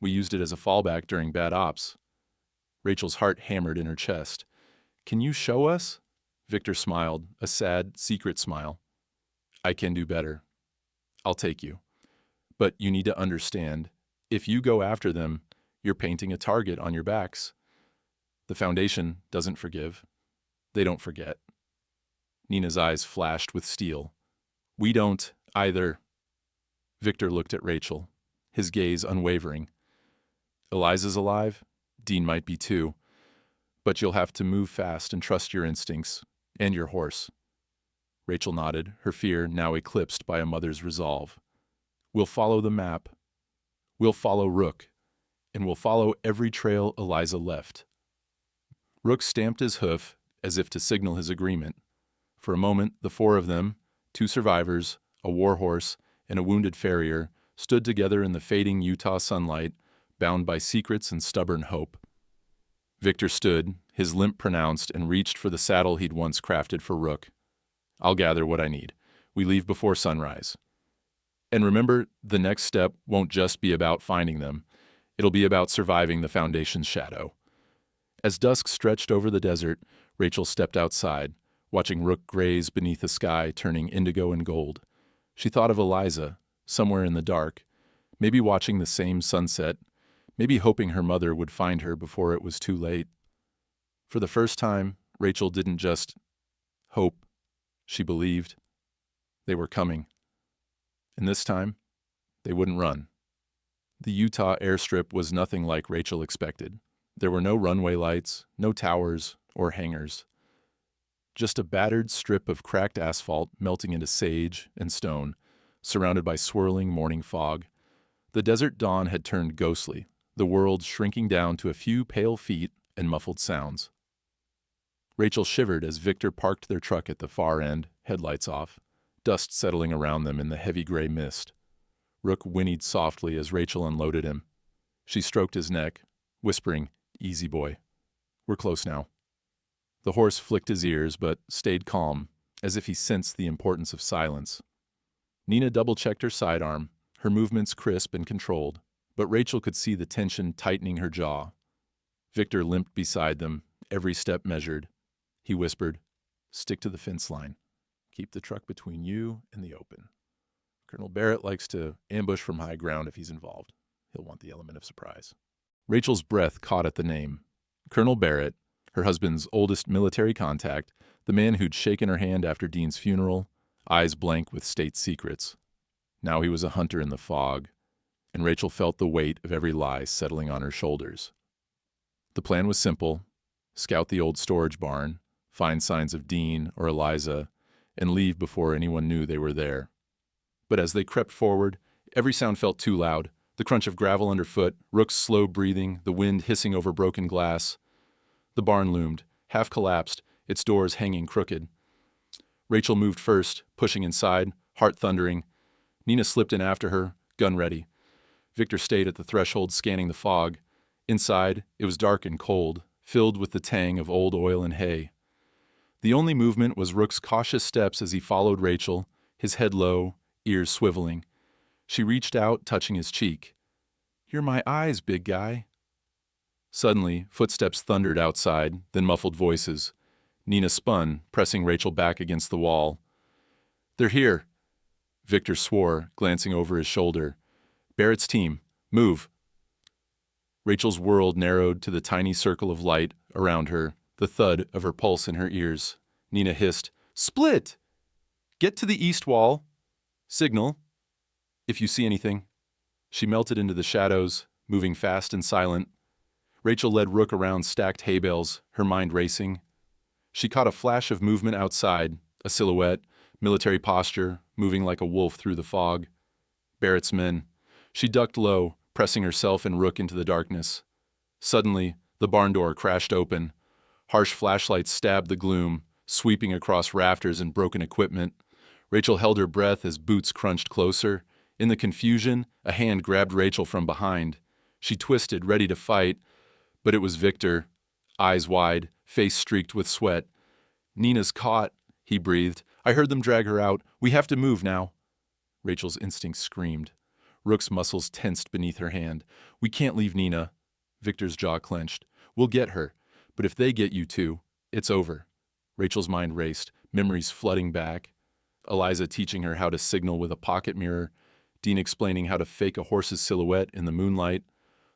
We used it as a fallback during bad ops. Rachel's heart hammered in her chest. Can you show us? Victor smiled, a sad, secret smile. I can do better. I'll take you. But you need to understand, if you go after them, you're painting a target on your backs. The Foundation doesn't forgive. They don't forget. Nina's eyes flashed with steel. We don't either. Victor looked at Rachel, his gaze unwavering. Eliza's alive. Dean might be too. But you'll have to move fast and trust your instincts and your horse. Rachel nodded, her fear now eclipsed by a mother's resolve. We'll follow the map. We'll follow Rook. And we'll follow every trail Eliza left. Rook stamped his hoof as if to signal his agreement. For a moment, the four of them, 2 survivors, a warhorse, and a wounded farrier, stood together in the fading Utah sunlight, bound by secrets and stubborn hope. Victor stood, his limp pronounced, and reached for the saddle he'd once crafted for Rook. I'll gather what I need. We leave before sunrise. And remember, the next step won't just be about finding them. It'll be about surviving the Foundation's shadow. As dusk stretched over the desert, Rachel stepped outside, watching Rook graze beneath a sky turning indigo and gold. She thought of Eliza, somewhere in the dark, maybe watching the same sunset, maybe hoping her mother would find her before it was too late. For the first time, Rachel didn't just hope. She believed. They were coming. And this time, they wouldn't run. The Utah airstrip was nothing like Rachel expected. There were no runway lights, no towers or hangars. Just a battered strip of cracked asphalt melting into sage and stone, surrounded by swirling morning fog. The desert dawn had turned ghostly, the world shrinking down to a few pale feet and muffled sounds. Rachel shivered as Victor parked their truck at the far end, headlights off, dust settling around them in the heavy gray mist. Rook whinnied softly as Rachel unloaded him. She stroked his neck, whispering, "Easy, boy. We're close now." The horse flicked his ears but stayed calm, as if he sensed the importance of silence. Nina double-checked her sidearm, her movements crisp and controlled, but Rachel could see the tension tightening her jaw. Victor limped beside them, every step measured. He whispered, "Stick to the fence line. Keep the truck between you and the open. Colonel Barrett likes to ambush from high ground if he's involved. He'll want the element of surprise." Rachel's breath caught at the name. Colonel Barrett, her husband's oldest military contact, the man who'd shaken her hand after Dean's funeral, eyes blank with state secrets. Now he was a hunter in the fog, and Rachel felt the weight of every lie settling on her shoulders. The plan was simple: scout the old storage barn, find signs of Dean or Eliza, and leave before anyone knew they were there. But as they crept forward, every sound felt too loud. The crunch of gravel underfoot, Rook's slow breathing, the wind hissing over broken glass. The barn loomed, half collapsed, its doors hanging crooked. Rachel moved first, pushing inside, heart thundering. Nina slipped in after her, gun ready. Victor stayed at the threshold scanning the fog. Inside, it was dark and cold, filled with the tang of old oil and hay. The only movement was Rook's cautious steps as he followed Rachel, his head low, ears swiveling. She reached out, touching his cheek. "You're my eyes, big guy." Suddenly, footsteps thundered outside, then muffled voices. Nina spun, pressing Rachel back against the wall. "They're here," Victor swore, glancing over his shoulder. "Barrett's team. Move." Rachel's world narrowed to the tiny circle of light around her, the thud of her pulse in her ears. Nina hissed, "Split! Get to the east wall. Signal. If you see anything." She melted into the shadows, moving fast and silent. Rachel led Rook around stacked hay bales, her mind racing. She caught a flash of movement outside, a silhouette, military posture, moving like a wolf through the fog. Barrett's men. She ducked low, pressing herself and Rook into the darkness. Suddenly, the barn door crashed open. Harsh flashlights stabbed the gloom, sweeping across rafters and broken equipment. Rachel held her breath as boots crunched closer. In the confusion, a hand grabbed Rachel from behind. She twisted, ready to fight, but it was Victor, eyes wide, face streaked with sweat. "Nina's caught," he breathed. "I heard them drag her out. We have to move now." Rachel's instincts screamed. Rook's muscles tensed beneath her hand. "We can't leave Nina." Victor's jaw clenched. "We'll get her. But if they get you too, it's over." Rachel's mind raced, memories flooding back. Eliza teaching her how to signal with a pocket mirror. Dean explaining how to fake a horse's silhouette in the moonlight.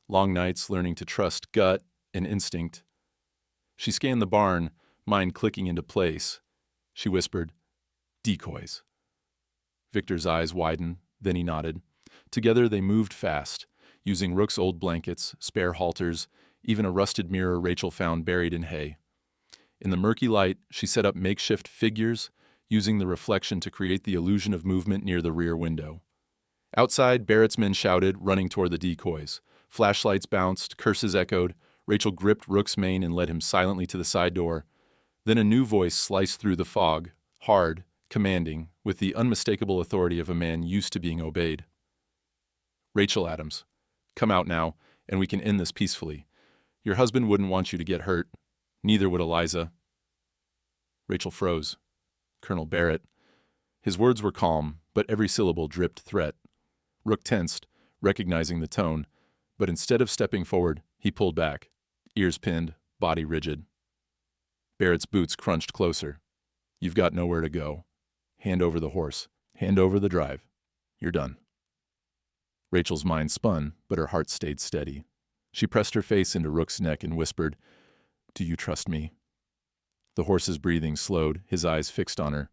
Long nights learning to trust gut and instinct. She scanned the barn, mind clicking into place. She whispered, "Decoys." Victor's eyes widened, then he nodded. Together they moved fast, using Rook's old blankets, spare halters, even a rusted mirror Rachel found buried in hay. In the murky light, she set up makeshift figures, using the reflection to create the illusion of movement near the rear window. Outside, Barrett's men shouted, running toward the decoys. Flashlights bounced, curses echoed. Rachel gripped Rook's mane and led him silently to the side door. Then a new voice sliced through the fog, hard, commanding, with the unmistakable authority of a man used to being obeyed. "Rachel Adams, come out now, and we can end this peacefully. Your husband wouldn't want you to get hurt. Neither would Eliza." Rachel froze. Colonel Barrett. His words were calm, but every syllable dripped threat. Rook tensed, recognizing the tone, but instead of stepping forward, he pulled back, ears pinned, body rigid. Barrett's boots crunched closer. "You've got nowhere to go. Hand over the horse. Hand over the drive. You're done." Rachel's mind spun, but her heart stayed steady. She pressed her face into Rook's neck and whispered, "Do you trust me?" The horse's breathing slowed, his eyes fixed on her.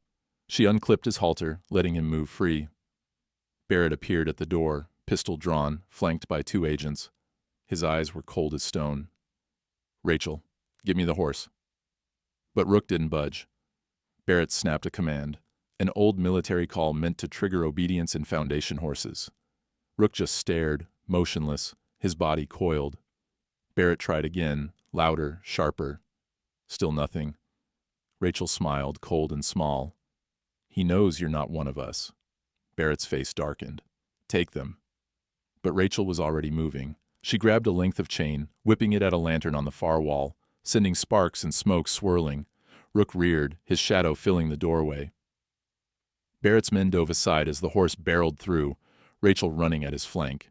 She unclipped his halter, letting him move free. Barrett appeared at the door, pistol drawn, flanked by 2 agents. His eyes were cold as stone. "Rachel, give me the horse." But Rook didn't budge. Barrett snapped a command, an old military call meant to trigger obedience in Foundation horses. Rook just stared, motionless, his body coiled. Barrett tried again, louder, sharper. Still nothing. Rachel smiled, cold and small. "He knows you're not one of us." Barrett's face darkened. "Take them." But Rachel was already moving. She grabbed a length of chain, whipping it at a lantern on the far wall, sending sparks and smoke swirling. Rook reared, his shadow filling the doorway. Barrett's men dove aside as the horse barreled through, Rachel running at his flank.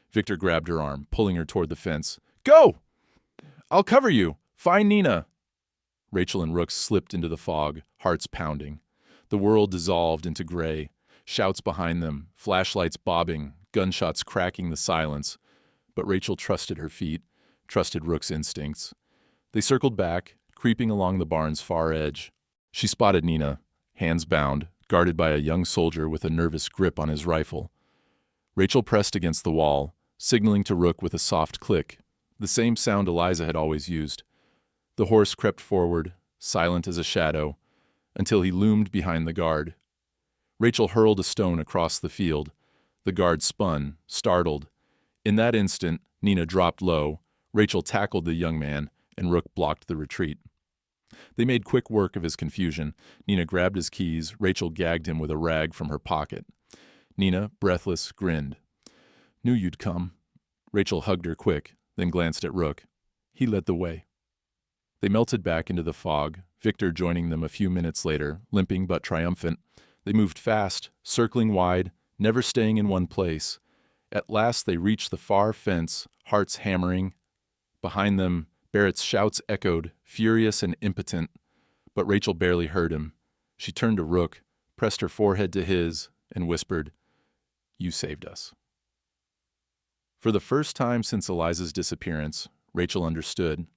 Victor grabbed her arm, pulling her toward the fence. "Go! I'll cover you! Find Nina!" Rachel and Rook slipped into the fog, hearts pounding. The world dissolved into gray. Shouts behind them, flashlights bobbing, gunshots cracking the silence. But Rachel trusted her feet, trusted Rook's instincts. They circled back, creeping along the barn's far edge. She spotted Nina, hands bound, guarded by a young soldier with a nervous grip on his rifle. Rachel pressed against the wall, signaling to Rook with a soft click, the same sound Eliza had always used. The horse crept forward, silent as a shadow, until he loomed behind the guard. Rachel hurled a stone across the field. The guard spun, startled. In that instant, Nina dropped low. Rachel tackled the young man, and Rook blocked the retreat. They made quick work of his confusion. Nina grabbed his keys. Rachel gagged him with a rag from her pocket. Nina, breathless, grinned. Knew you'd come. Rachel hugged her quick, then glanced at Rook. He led the way. They melted back into the fog, Victor joining them a few minutes later, limping but triumphant. They moved fast, circling wide, never staying in one place. At last they reached the far fence, hearts hammering. Behind them, Barrett's shouts echoed, furious and impotent. But Rachel barely heard him. She turned to Rook, pressed her forehead to his, and whispered, You saved us. For the first time since Eliza's disappearance, Rachel understood.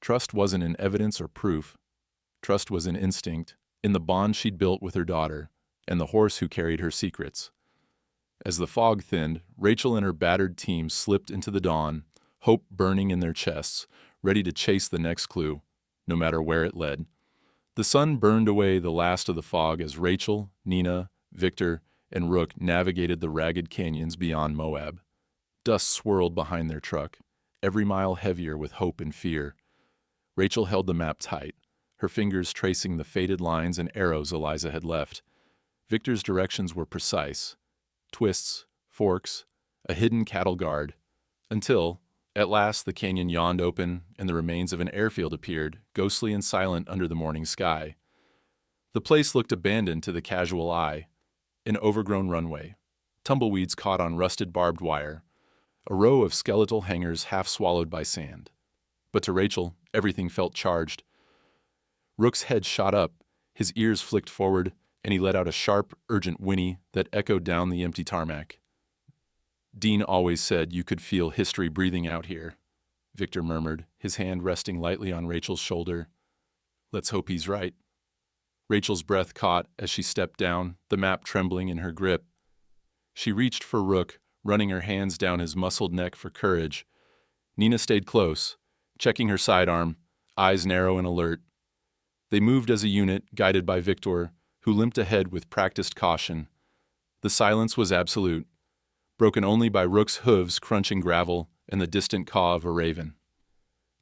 Trust wasn't in evidence or proof. Trust was in instinct, in the bond she'd built with her daughter, and the horse who carried her secrets. As the fog thinned, Rachel and her battered team slipped into the dawn, hope burning in their chests, ready to chase the next clue, no matter where it led. The sun burned away the last of the fog as Rachel, Nina, Victor, and Rook navigated the ragged canyons beyond Moab. Dust swirled behind their truck, every mile heavier with hope and fear. Rachel held the map tight, her fingers tracing the faded lines and arrows Eliza had left. Victor's directions were precise. Twists, forks, a hidden cattle guard. Until, at last, the canyon yawned open and the remains of an airfield appeared, ghostly and silent under the morning sky. The place looked abandoned to the casual eye. An overgrown runway, tumbleweeds caught on rusted barbed wire, a row of skeletal hangars half swallowed by sand. But to Rachel, everything felt charged. Rook's head shot up, his ears flicked forward, and he let out a sharp, urgent whinny that echoed down the empty tarmac. Dean always said you could feel history breathing out here, Victor murmured, his hand resting lightly on Rachel's shoulder. Let's hope he's right. Rachel's breath caught as she stepped down, the map trembling in her grip. She reached for Rook, running her hands down his muscled neck for courage. Nina stayed close, checking her sidearm, eyes narrow and alert. They moved as a unit, guided by Victor, who limped ahead with practiced caution. The silence was absolute, broken only by Rook's hooves crunching gravel and the distant caw of a raven.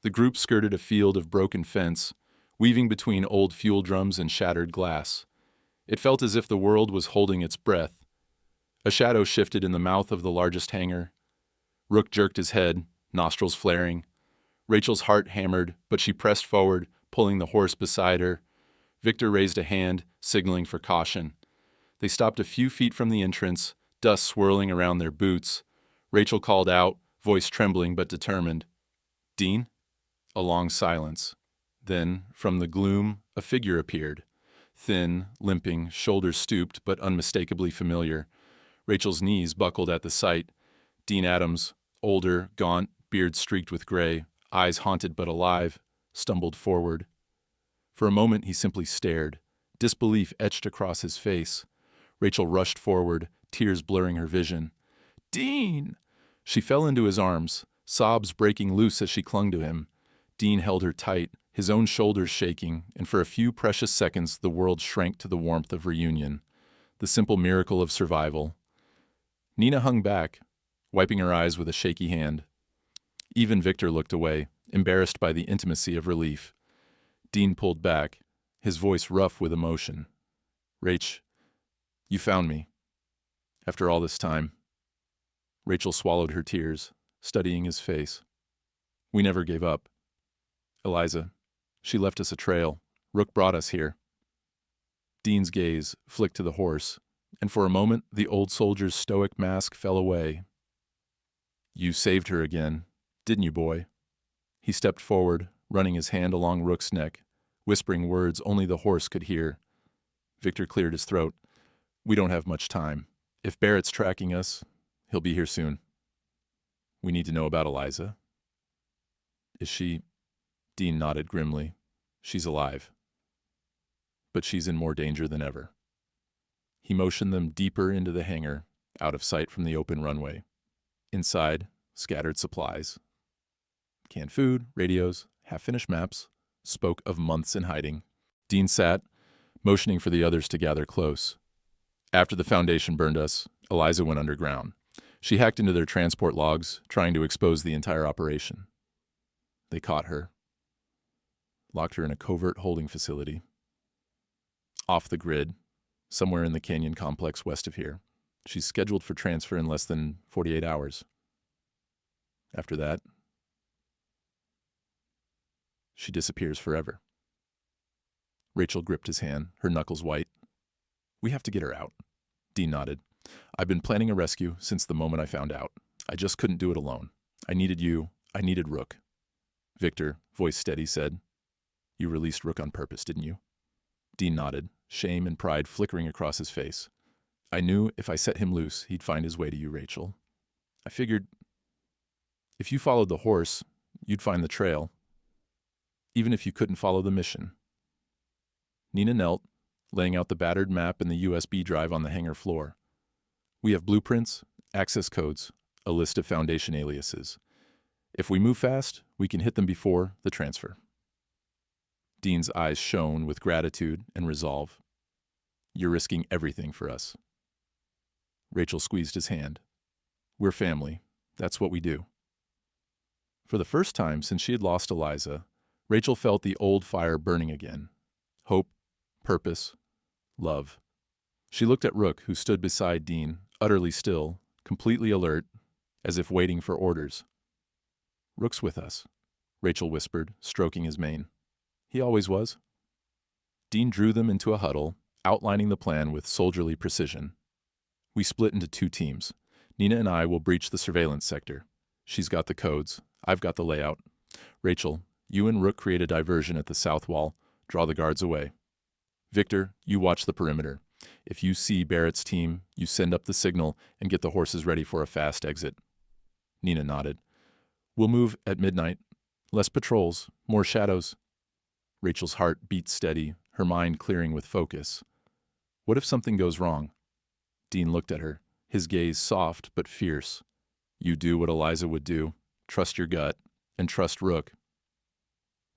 The group skirted a field of broken fence, weaving between old fuel drums and shattered glass. It felt as if the world was holding its breath. A shadow shifted in the mouth of the largest hangar. Rook jerked his head, nostrils flaring. Rachel's heart hammered, but she pressed forward, pulling the horse beside her. Victor raised a hand, signaling for caution. They stopped a few feet from the entrance, dust swirling around their boots. Rachel called out, voice trembling but determined. Dean? A long silence. Then, from the gloom, a figure appeared. Thin, limping, shoulders stooped but unmistakably familiar. Rachel's knees buckled at the sight. Dean Adams, older, gaunt, beard streaked with gray, eyes haunted but alive, stumbled forward. For a moment he simply stared, disbelief etched across his face. Rachel rushed forward, tears blurring her vision. Dean! She fell into his arms, sobs breaking loose as she clung to him. Dean held her tight, his own shoulders shaking, and for a few precious seconds the world shrank to the warmth of reunion, the simple miracle of survival. Nina hung back, wiping her eyes with a shaky hand. Even Victor looked away, embarrassed by the intimacy of relief. Dean pulled back, his voice rough with emotion. Rach, you found me. After all this time. Rachel swallowed her tears, studying his face. We never gave up. Eliza, she left us a trail. Rook brought us here. Dean's gaze flicked to the horse, and for a moment the old soldier's stoic mask fell away. You saved her again, didn't you, boy? He stepped forward, running his hand along Rook's neck, whispering words only the horse could hear. Victor cleared his throat. We don't have much time. If Barrett's tracking us, he'll be here soon. We need to know about Eliza. Is she... Dean nodded grimly. She's alive. But she's in more danger than ever. He motioned them deeper into the hangar, out of sight from the open runway. Inside, scattered supplies. Canned food, radios, half-finished maps, spoke of months in hiding. Dean sat, motioning for the others to gather close. After the Foundation burned us, Eliza went underground. She hacked into their transport logs, trying to expose the entire operation. They caught her. locked her in a covert holding facility. Off the grid, somewhere in the canyon complex west of here. She's scheduled for transfer in less than 48 hours. After that, she disappears forever. Rachel gripped his hand, her knuckles white. We have to get her out. Dean nodded. I've been planning a rescue since the moment I found out. I just couldn't do it alone. I needed you. I needed Rook. Victor, voice steady, said, You released Rook on purpose, didn't you? Dean nodded, shame and pride flickering across his face. I knew if I set him loose, he'd find his way to you, Rachel. I figured if you followed the horse, you'd find the trail, even if you couldn't follow the mission. Nina knelt, laying out the battered map and the USB drive on the hangar floor. We have blueprints, access codes, a list of Foundation aliases. If we move fast, we can hit them before the transfer. Dean's eyes shone with gratitude and resolve. You're risking everything for us. Rachel squeezed his hand. We're family. That's what we do. For the first time since she had lost Eliza, Rachel felt the old fire burning again. Hope, purpose, love. She looked at Rook, who stood beside Dean, utterly still, completely alert, as if waiting for orders. Rook's with us, Rachel whispered, stroking his mane. He always was. Dean drew them into a huddle, outlining the plan with soldierly precision. We split into 2 teams. Nina and I will breach the surveillance sector. She's got the codes. I've got the layout. Rachel, you and Rook create a diversion at the south wall. Draw the guards away. Victor, you watch the perimeter. If you see Barrett's team, you send up the signal and get the horses ready for a fast exit. Nina nodded. We'll move at midnight. Less patrols, more shadows. Rachel's heart beat steady, her mind clearing with focus. What if something goes wrong? Dean looked at her, his gaze soft but fierce. You do what Eliza would do. Trust your gut, and trust Rook.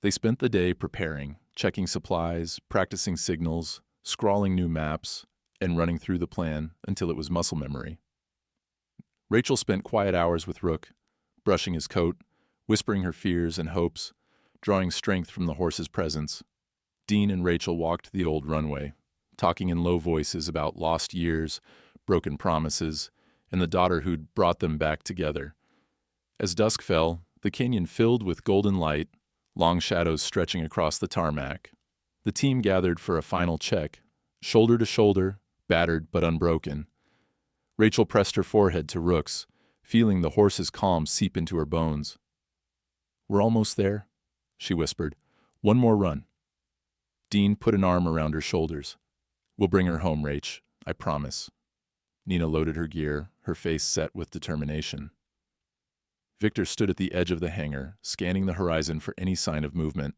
They spent the day preparing, checking supplies, practicing signals, scrawling new maps, and running through the plan until it was muscle memory. Rachel spent quiet hours with Rook, brushing his coat, whispering her fears and hopes, drawing strength from the horse's presence. Dean and Rachel walked the old runway, talking in low voices about lost years, broken promises, and the daughter who'd brought them back together. As dusk fell, the canyon filled with golden light, long shadows stretching across the tarmac. The team gathered for a final check, shoulder to shoulder, battered but unbroken. Rachel pressed her forehead to Rook's, feeling the horse's calm seep into her bones. We're almost there, she whispered. One more run. Dean put an arm around her shoulders. We'll bring her home, Rach, I promise. Nina loaded her gear, her face set with determination. Victor stood at the edge of the hangar, scanning the horizon for any sign of movement.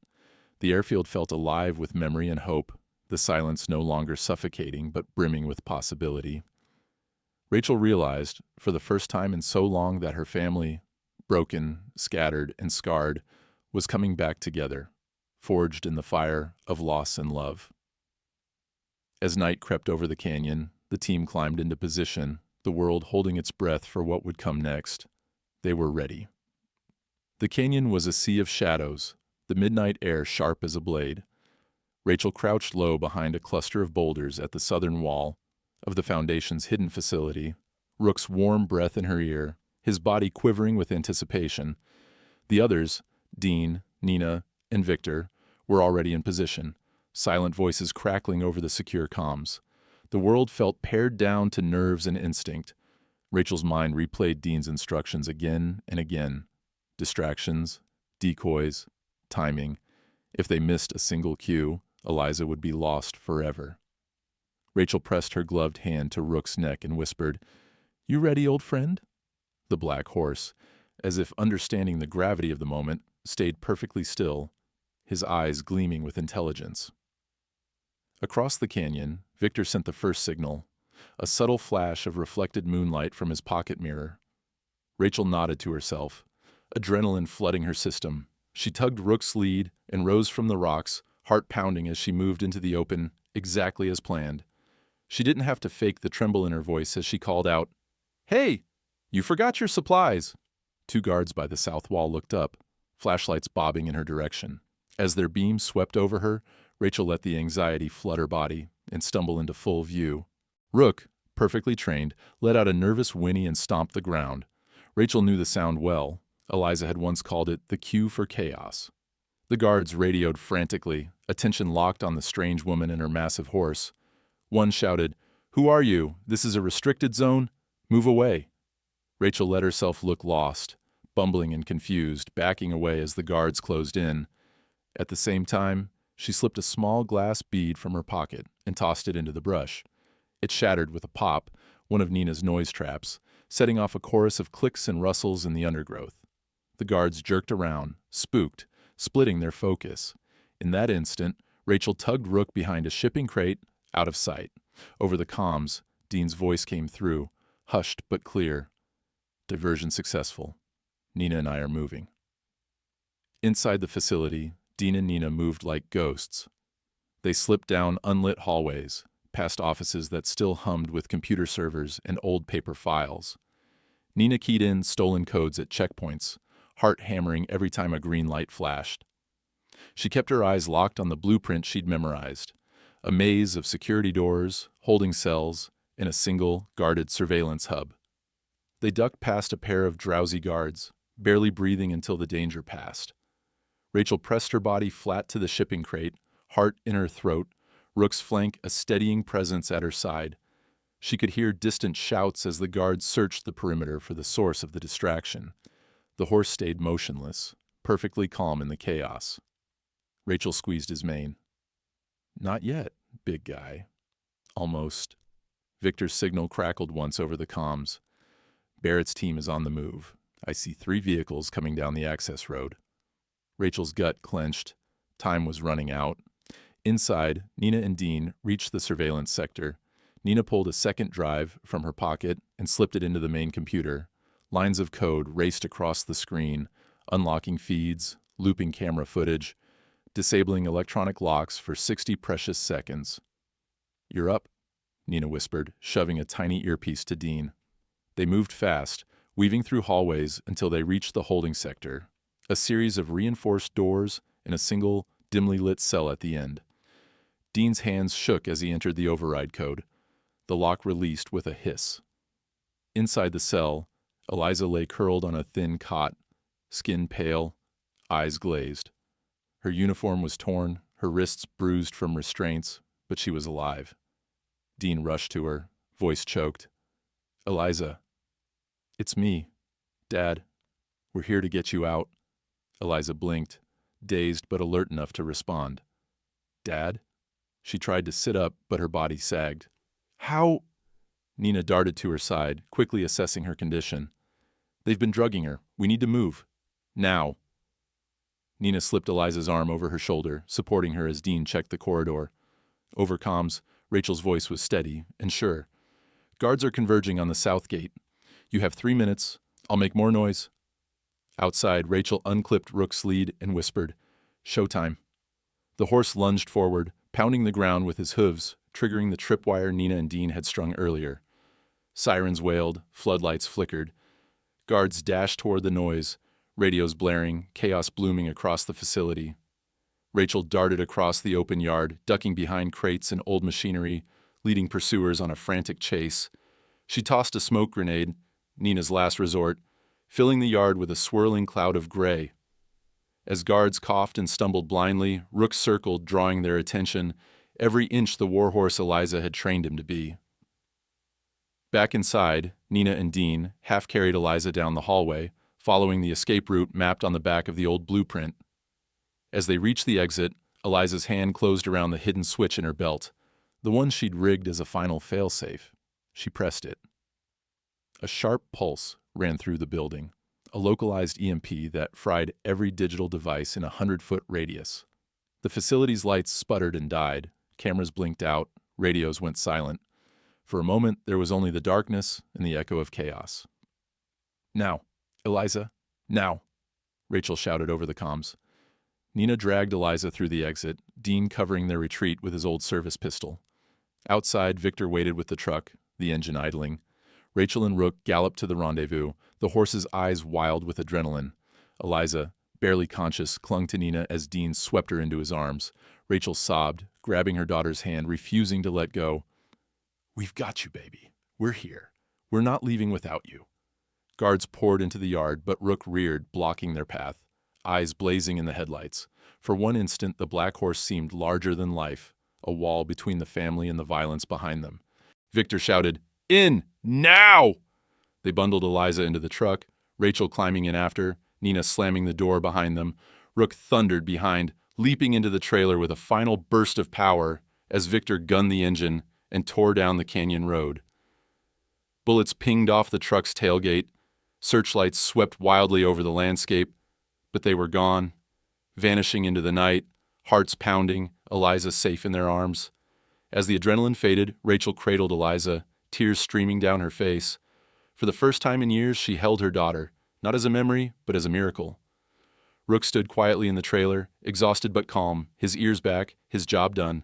The airfield felt alive with memory and hope, the silence no longer suffocating but brimming with possibility. Rachel realized, for the first time in so long, that her family, broken, scattered, and scarred, was coming back together, forged in the fire of loss and love. As night crept over the canyon, the team climbed into position, the world holding its breath for what would come next. They were ready. The canyon was a sea of shadows, the midnight air sharp as a blade. Rachel crouched low behind a cluster of boulders at the southern wall of the Foundation's hidden facility, Rook's warm breath in her ear, his body quivering with anticipation. The others, Dean, Nina, and Victor, were already in position, silent voices crackling over the secure comms. The world felt pared down to nerves and instinct. Rachel's mind replayed Dean's instructions again and again. Distractions, decoys, timing. If they missed a single cue, Eliza would be lost forever. Rachel pressed her gloved hand to Rook's neck and whispered, You ready, old friend? The black horse, as if understanding the gravity of the moment, stayed perfectly still, his eyes gleaming with intelligence. Across the canyon, Victor sent the first signal, a subtle flash of reflected moonlight from his pocket mirror. Rachel nodded to herself, adrenaline flooding her system. She tugged Rook's lead and rose from the rocks, heart pounding as she moved into the open, exactly as planned. She didn't have to fake the tremble in her voice as she called out, Hey! You forgot your supplies! 2 guards by the south wall looked up, flashlights bobbing in her direction. As their beam swept over her, Rachel let the anxiety flood her body and stumble into full view. Rook, perfectly trained, let out a nervous whinny and stomped the ground. Rachel knew the sound well. Eliza had once called it the cue for chaos. The guards radioed frantically, attention locked on the strange woman and her massive horse. One shouted, "Who are you? This is a restricted zone. Move away." Rachel let herself look lost, bumbling and confused, backing away as the guards closed in. At the same time, she slipped a small glass bead from her pocket and tossed it into the brush. It shattered with a pop, one of Nina's noise traps, setting off a chorus of clicks and rustles in the undergrowth. The guards jerked around, spooked, splitting their focus. In that instant, Rachel tugged Rook behind a shipping crate, out of sight. Over the comms, Dean's voice came through, hushed but clear. "Diversion successful. Nina and I are moving." Inside the facility, Dean and Nina moved like ghosts. They slipped down unlit hallways, past offices that still hummed with computer servers and old paper files. Nina keyed in stolen codes at checkpoints, heart hammering every time a green light flashed. She kept her eyes locked on the blueprint she'd memorized, a maze of security doors, holding cells, and a single, guarded surveillance hub. They ducked past a pair of drowsy guards, barely breathing until the danger passed. Rachel pressed her body flat to the shipping crate, heart in her throat, Rook's flank a steadying presence at her side. She could hear distant shouts as the guards searched the perimeter for the source of the distraction. The horse stayed motionless, perfectly calm in the chaos. Rachel squeezed his mane. "Not yet, big guy." "Almost." Victor's signal crackled once over the comms. "Barrett's team is on the move. I see 3 vehicles coming down the access road." Rachel's gut clenched. Time was running out. Inside, Nina and Dean reached the surveillance sector. Nina pulled a second drive from her pocket and slipped it into the main computer. Lines of code raced across the screen, unlocking feeds, looping camera footage, disabling electronic locks for 60 precious seconds. "You're up," Nina whispered, shoving a tiny earpiece to Dean. They moved fast, weaving through hallways until they reached the holding sector, a series of reinforced doors and a single, dimly lit cell at the end. Dean's hands shook as he entered the override code. The lock released with a hiss. Inside the cell, Eliza lay curled on a thin cot, skin pale, eyes glazed. Her uniform was torn, her wrists bruised from restraints, but she was alive. Dean rushed to her, voice choked. "Eliza." "It's me. Dad. We're here to get you out." Eliza blinked, dazed but alert enough to respond. "Dad?" She tried to sit up, but her body sagged. "How?" Nina darted to her side, quickly assessing her condition. "They've been drugging her. We need to move. Now." Nina slipped Eliza's arm over her shoulder, supporting her as Dean checked the corridor. Over comms, Rachel's voice was steady and sure. "Guards are converging on the south gate. You have 3 minutes. I'll make more noise." Outside, Rachel unclipped Rook's lead and whispered, "Showtime." The horse lunged forward, pounding the ground with his hooves, triggering the tripwire Nina and Dean had strung earlier. Sirens wailed, floodlights flickered. Guards dashed toward the noise, radios blaring, chaos blooming across the facility. Rachel darted across the open yard, ducking behind crates and old machinery, leading pursuers on a frantic chase. She tossed a smoke grenade, Nina's last resort, filling the yard with a swirling cloud of gray. As guards coughed and stumbled blindly, Rook circled, drawing their attention, every inch the warhorse Eliza had trained him to be. Back inside, Nina and Dean half-carried Eliza down the hallway, following the escape route mapped on the back of the old blueprint. As they reached the exit, Eliza's hand closed around the hidden switch in her belt, the one she'd rigged as a final failsafe. She pressed it. A sharp pulse ran through the building, a localized EMP that fried every digital device in a 100-foot radius. The facility's lights sputtered and died, cameras blinked out, radios went silent. For a moment, there was only the darkness and the echo of chaos. "Now, Eliza, now," Rachel shouted over the comms. Nina dragged Eliza through the exit, Dean covering their retreat with his old service pistol. Outside, Victor waited with the truck, the engine idling. Rachel and Rook galloped to the rendezvous, the horse's eyes wild with adrenaline. Eliza, barely conscious, clung to Nina as Dean swept her into his arms. Rachel sobbed, grabbing her daughter's hand, refusing to let go. "We've got you, baby. We're here. We're not leaving without you." Guards poured into the yard, but Rook reared, blocking their path, eyes blazing in the headlights. For one instant, the black horse seemed larger than life, a wall between the family and the violence behind them. Victor shouted, "In! Now!" They bundled Eliza into the truck, Rachel climbing in after, Nina slamming the door behind them. Rook thundered behind, leaping into the trailer with a final burst of power as Victor gunned the engine and tore down the canyon road. Bullets pinged off the truck's tailgate, searchlights swept wildly over the landscape, but they were gone, vanishing into the night, hearts pounding, Eliza safe in their arms. As the adrenaline faded, Rachel cradled Eliza, tears streaming down her face. For the first time in years, she held her daughter, not as a memory, but as a miracle. Rook stood quietly in the trailer, exhausted but calm, his ears back, his job done.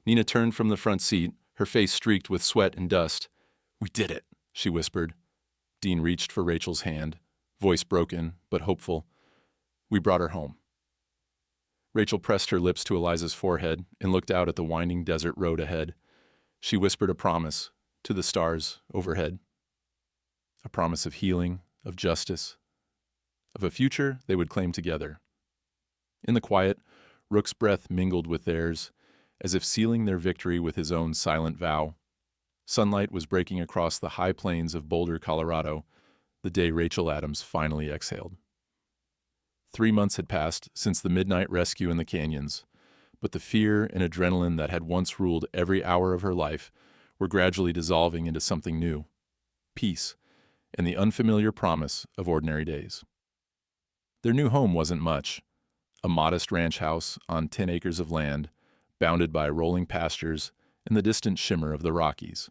Nina turned from the front seat, her face streaked with sweat and dust. "We did it," she whispered. Dean reached for Rachel's hand, voice broken but hopeful. "We brought her home." Rachel pressed her lips to Eliza's forehead and looked out at the winding desert road ahead. She whispered a promise to the stars overhead. A promise of healing, of justice, of a future they would claim together. In the quiet, Rook's breath mingled with theirs, as if sealing their victory with his own silent vow. Sunlight was breaking across the high plains of Boulder, Colorado, the day Rachel Adams finally exhaled. 3 months had passed since the midnight rescue in the canyons, but the fear and adrenaline that had once ruled every hour of her life were gradually dissolving into something new: peace and the unfamiliar promise of ordinary days. Their new home wasn't much: a modest ranch house on 10 acres of land, bounded by rolling pastures and the distant shimmer of the Rockies.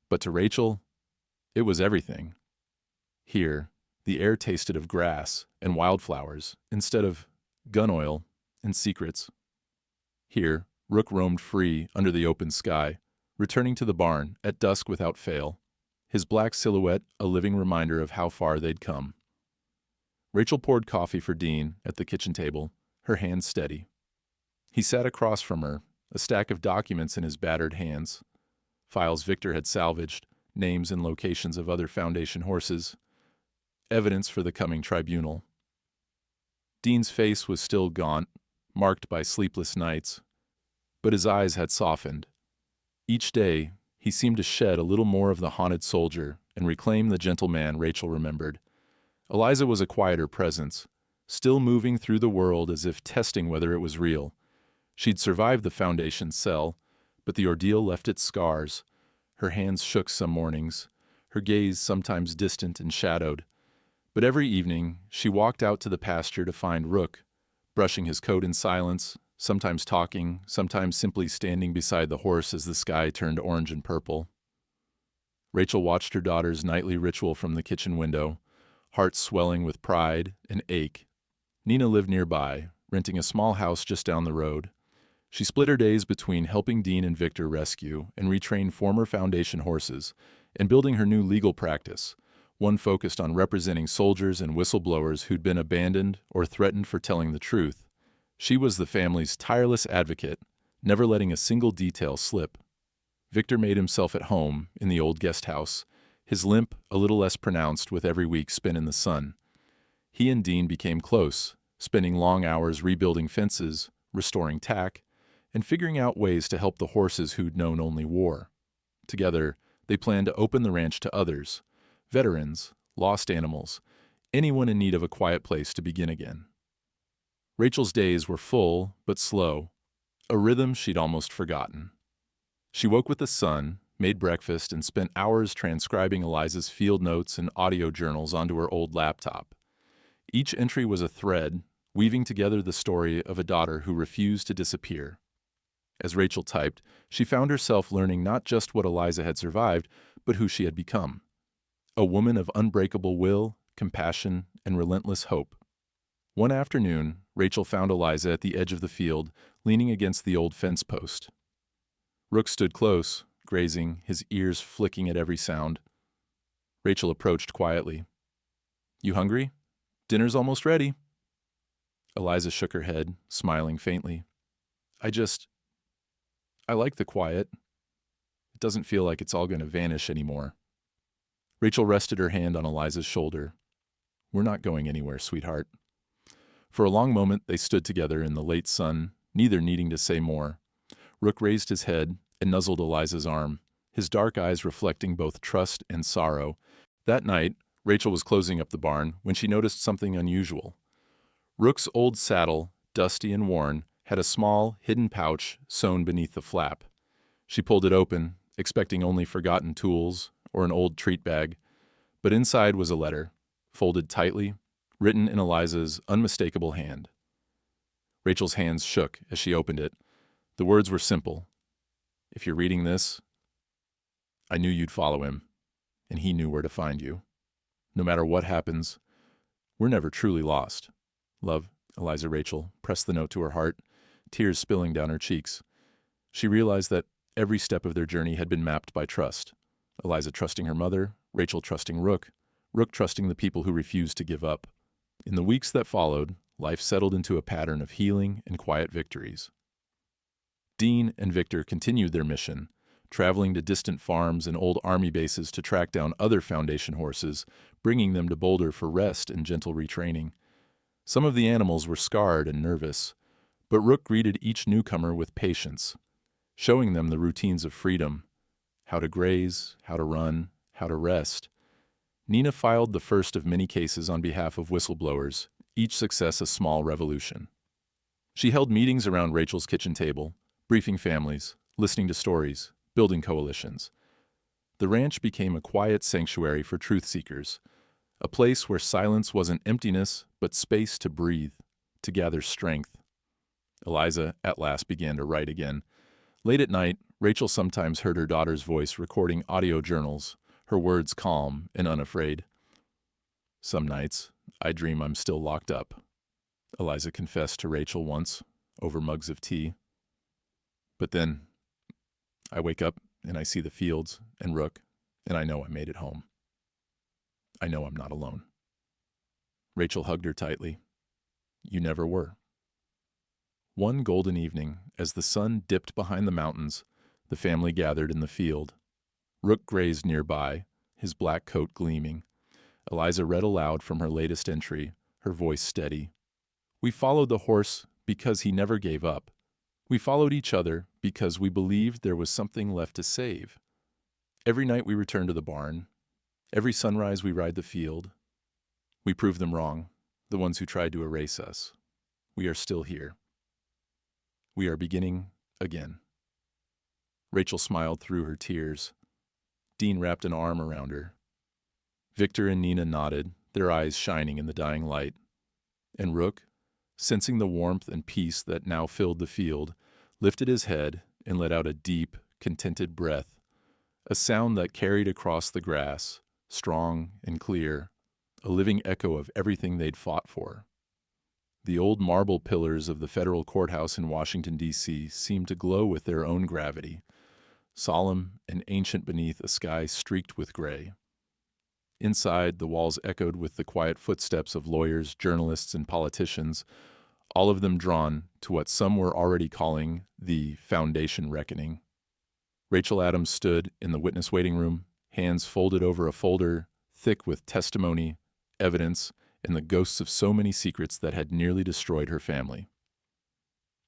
But to Rachel, it was everything. Here, the air tasted of grass and wildflowers instead of gun oil and secrets. Here, Rook roamed free under the open sky, returning to the barn at dusk without fail, his black silhouette a living reminder of how far they'd come. Rachel poured coffee for Dean at the kitchen table, her hands steady. He sat across from her, a stack of documents in his battered hands, files Victor had salvaged, names and locations of other Foundation horses, evidence for the coming tribunal. Dean's face was still gaunt, marked by sleepless nights, but his eyes had softened. Each day, he seemed to shed a little more of the haunted soldier and reclaim the gentle man Rachel remembered. Eliza was a quieter presence, still moving through the world as if testing whether it was real. She'd survived the Foundation cell, but the ordeal left its scars. Her hands shook some mornings, her gaze sometimes distant and shadowed. But every evening, she walked out to the pasture to find Rook, brushing his coat in silence, sometimes talking, sometimes simply standing beside the horse as the sky turned orange and purple. Rachel watched her daughter's nightly ritual from the kitchen window, heart swelling with pride and ache. Nina lived nearby, renting a small house just down the road. She split her days between helping Dean and Victor rescue and retrain former Foundation horses and building her new legal practice, one focused on representing soldiers and whistleblowers who'd been abandoned or threatened for telling the truth. She was the family's tireless advocate, never letting a single detail slip. Victor made himself at home in the old guest house, his limp a little less pronounced with every week spent in the sun. He and Dean became close, spending long hours rebuilding fences, restoring tack, and figuring out ways to help the horses who'd known only war. Together, they planned to open the ranch to others: veterans, lost animals, anyone in need of a quiet place to begin again. Rachel's days were full but slow, a rhythm she'd almost forgotten. She woke with the sun, made breakfast, and spent hours transcribing Eliza's field notes and audio journals onto her old laptop. Each entry was a thread, weaving together the story of a daughter who refused to disappear. As Rachel typed, she found herself learning not just what Eliza had survived, but who she had become: a woman of unbreakable will, compassion, and relentless hope. One afternoon, Rachel found Eliza at the edge of the field, leaning against the old fence post. Rook stood close, grazing, his ears flicking at every sound. Rachel approached quietly. "You hungry? Dinner's almost ready." Eliza shook her head, smiling faintly. I like the quiet. It doesn't feel like it's all going to vanish anymore. Rachel rested her hand on Eliza's shoulder. We're not going anywhere, sweetheart. For a long moment they stood together in the late sun, neither needing to say more. Rook raised his head and nuzzled Eliza's arm, his dark eyes reflecting both trust and sorrow. That night, Rachel was closing up the barn when she noticed something unusual. Rook's old saddle, dusty and worn, had a small, hidden pouch sewn beneath the flap. She pulled it open, expecting only forgotten tools or an old treat bag, but inside was a letter, folded tightly, written in Eliza's unmistakable hand. Rachel's hands shook as she opened it. The words were simple. If you're reading this, I knew you'd follow him, and he knew where to find you. No matter what happens, we're never truly lost. Love, Eliza. Rachel pressed the note to her heart, tears spilling down her cheeks. She realized that every step of their journey had been mapped by trust. Eliza trusting her mother, Rachel trusting Rook, Rook trusting the people who refused to give up. In the weeks that followed, life settled into a pattern of healing and quiet victories. Dean and Victor continued their mission, traveling to distant farms and old army bases to track down other Foundation horses, bringing them to Boulder for rest and gentle retraining. Some of the animals were scarred and nervous, but Rook greeted each newcomer with patience, showing them the routines of freedom, how to graze, how to run, how to rest. Nina filed the first of many cases on behalf of whistleblowers, each success a small revolution. She held meetings around Rachel's kitchen table, briefing families, listening to stories, building coalitions. The ranch became a quiet sanctuary for truth seekers, a place where silence wasn't emptiness, but space to breathe, to gather strength. Eliza at last began to write again. Late at night, Rachel sometimes heard her daughter's voice recording audio journals, her words calm and unafraid. Some nights, I dream I'm still locked up, Eliza confessed to Rachel once, over mugs of tea. But then, I wake up and I see the fields and Rook, and I know I made it home. I know I'm not alone. Rachel hugged her tightly. You never were. One golden evening, as the sun dipped behind the mountains, the family gathered in the field. Rook grazed nearby, his black coat gleaming. Eliza read aloud from her latest entry, her voice steady. We followed the horse because he never gave up. We followed each other because we believed there was something left to save. Every night we return to the barn. Every sunrise we ride the field. We prove them wrong, the ones who tried to erase us. We are still here. We are beginning again. Rachel smiled through her tears. Dean wrapped an arm around her. Victor and Nina nodded, their eyes shining in the dying light. And Rook, sensing the warmth and peace that now filled the field, lifted his head and let out a deep, contented breath, a sound that carried across the grass, strong and clear, a living echo of everything they'd fought for. The old marble pillars of the federal courthouse in Washington, D.C. seemed to glow with their own gravity, solemn and ancient beneath a sky streaked with gray. Inside, the walls echoed with the quiet footsteps of lawyers, journalists, and politicians, all of them drawn to what some were already calling the Foundation Reckoning. Rachel Adams stood in the witness waiting room, hands folded over a folder thick with testimony, evidence, and the ghosts of so many secrets that had nearly destroyed her family.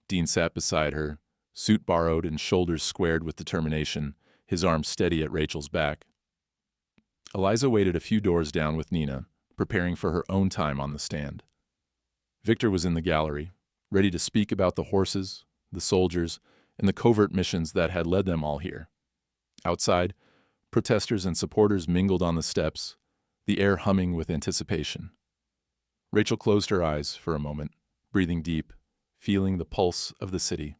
Dean sat beside her, suit borrowed and shoulders squared with determination, his arm steady at Rachel's back. Eliza waited a few doors down with Nina, preparing for her own time on the stand. Victor was in the gallery, ready to speak about the horses, the soldiers, and the covert missions that had led them all here. Outside, protesters and supporters mingled on the steps, the air humming with anticipation. Rachel closed her eyes for a moment, breathing deep, feeling the pulse of the city.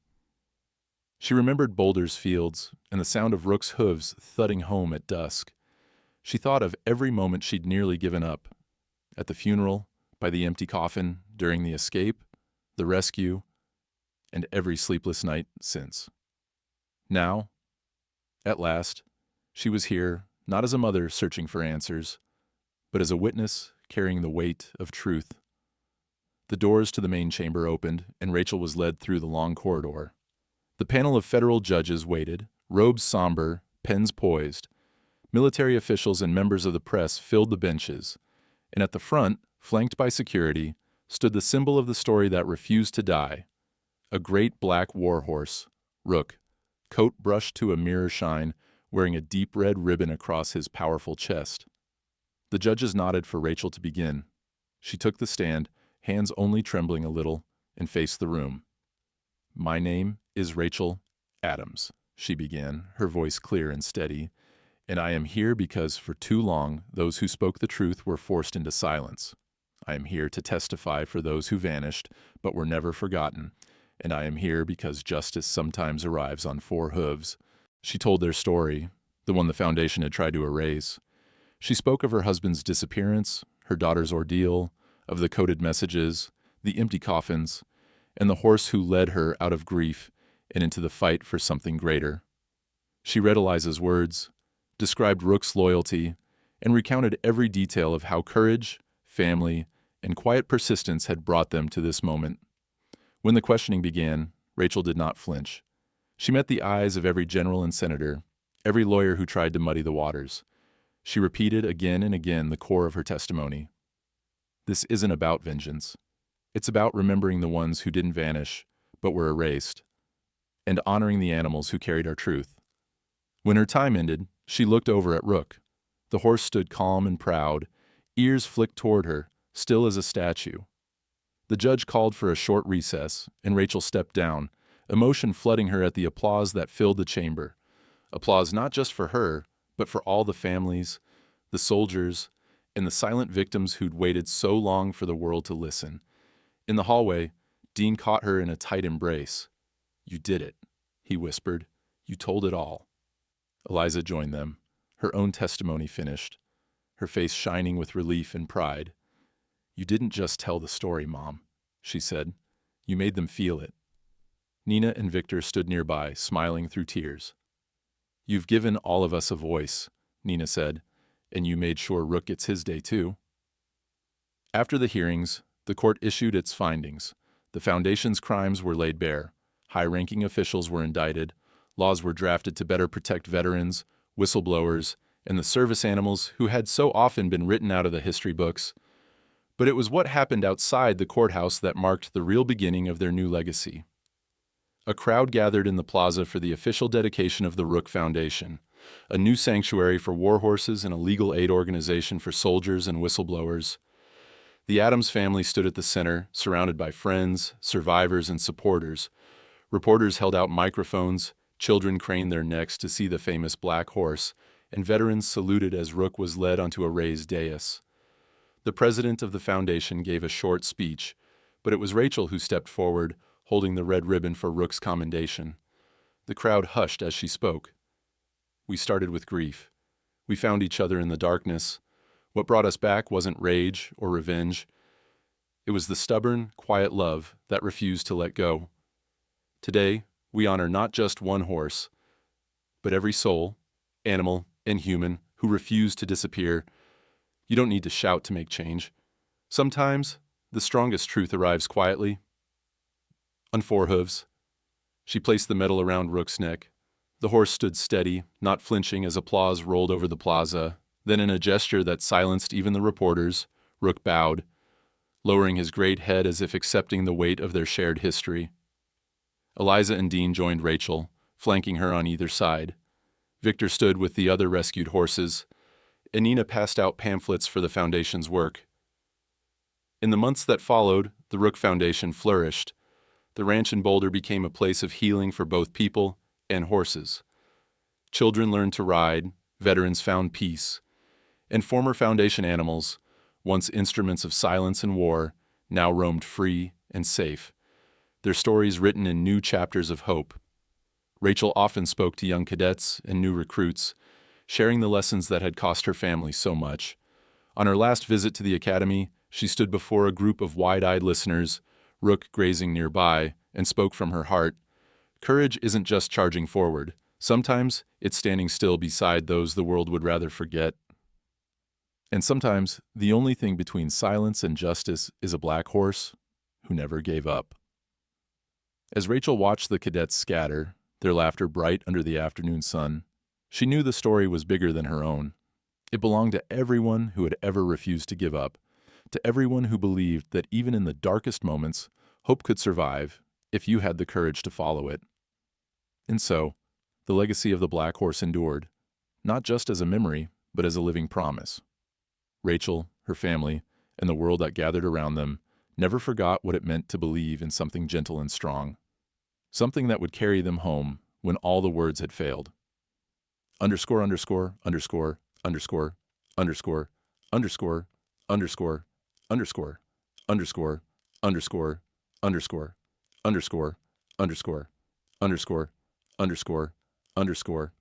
She remembered Boulder's fields and the sound of Rook's hooves thudding home at dusk. She thought of every moment she'd nearly given up. At the funeral, by the empty coffin, during the escape, the rescue, and every sleepless night since. Now, at last, she was here, not as a mother searching for answers, but as a witness carrying the weight of truth. The doors to the main chamber opened, and Rachel was led through the long corridor. The panel of federal judges waited, robes somber, pens poised. Military officials and members of the press filled the benches, and at the front, flanked by security, stood the symbol of the story that refused to die, a great black warhorse, Rook, coat brushed to a mirror shine, wearing a deep red ribbon across his powerful chest. The judges nodded for Rachel to begin. She took the stand, hands only trembling a little, and faced the room. "My name is Rachel Adams," she began, her voice clear and steady, "and I am here because for too long those who spoke the truth were forced into silence. I am here to testify for those who vanished but were never forgotten, and I am here because justice sometimes arrives on four hooves." She told their story, the one the Foundation had tried to erase. She spoke of her husband's disappearance, her daughter's ordeal, of the coded messages, the empty coffins, and the horse who led her out of grief and into the fight for something greater. She read Eliza's words, described Rook's loyalty, and recounted every detail of how courage, family, and quiet persistence had brought them to this moment. When the questioning began, Rachel did not flinch. She met the eyes of every general and senator, every lawyer who tried to muddy the waters. She repeated again and again the core of her testimony. This isn't about vengeance. It's about remembering the ones who didn't vanish, but were erased, and honoring the animals who carried our truth. When her time ended, she looked over at Rook. The horse stood calm and proud, ears flicked toward her, still as a statue. The judge called for a short recess, and Rachel stepped down, emotion flooding her at the applause that filled the chamber. Applause not just for her, but for all the families, the soldiers, and the silent victims who'd waited so long for the world to listen. In the hallway, Dean caught her in a tight embrace. "You did it," he whispered. "You told it all." Eliza joined them, her own testimony finished, her face shining with relief and pride. "You didn't just tell the story, Mom," she said. "You made them feel it." Nina and Victor stood nearby, smiling through tears. "You've given all of us a voice," Nina said, "and you made sure Rook gets his day too." After the hearings, the court issued its findings. The Foundation's crimes were laid bare. High-ranking officials were indicted. Laws were drafted to better protect veterans, whistleblowers, and the service animals who had so often been written out of the history books. But it was what happened outside the courthouse that marked the real beginning of their new legacy. A crowd gathered in the plaza for the official dedication of the Rook Foundation, a new sanctuary for warhorses and a legal aid organization for soldiers and whistleblowers. The Adams family stood at the center, surrounded by friends, survivors, and supporters. Reporters held out microphones, children craned their necks to see the famous black horse, and veterans saluted as Rook was led onto a raised dais. The president of the foundation gave a short speech, but it was Rachel who stepped forward, holding the red ribbon for Rook's commendation. The crowd hushed as she spoke. "We started with grief. We found each other in the darkness. What brought us back wasn't rage or revenge. It was the stubborn, quiet love that refused to let go. Today, we honor not just one horse, but every soul, animal, and human who refused to disappear. You don't need to shout to make change. Sometimes, the strongest truth arrives quietly." On four hooves. She placed the medal around Rook's neck. The horse stood steady, not flinching as applause rolled over the plaza. Then in a gesture that silenced even the reporters, Rook bowed, lowering his great head as if accepting the weight of their shared history. Eliza and Dean joined Rachel, flanking her on either side. Victor stood with the other rescued horses, and Nina passed out pamphlets for the Foundation's work. In the months that followed, the Rook Foundation flourished. The ranch in Boulder became a place of healing for both people and horses. Children learned to ride, veterans found peace, and former Foundation animals, once instruments of silence and war, now roamed free and safe, their stories written in new chapters of hope. Rachel often spoke to young cadets and new recruits, sharing the lessons that had cost her family so much. On her last visit to the academy, she stood before a group of wide-eyed listeners, Rook grazing nearby, and spoke from her heart. Courage isn't just charging forward. Sometimes it's standing still beside those the world would rather forget. And sometimes the only thing between silence and justice is a black horse who never gave up. As Rachel watched the cadets scatter, their laughter bright under the afternoon sun, she knew the story was bigger than her own. It belonged to everyone who had ever refused to give up, to everyone who believed that even in the darkest moments, hope could survive if you had the courage to follow it. And so, the legacy of the Black Horse endured, not just as a memory, but as a living promise. Rachel, her family, and the world that gathered around them never forgot what it meant to believe in something gentle and strong, something that would carry them home when all the words had failed. Underscore, underscore, underscore, underscore, underscore, underscore, underscore, underscore, underscore, underscore, underscore, underscore, underscore, underscore, underscore, underscore,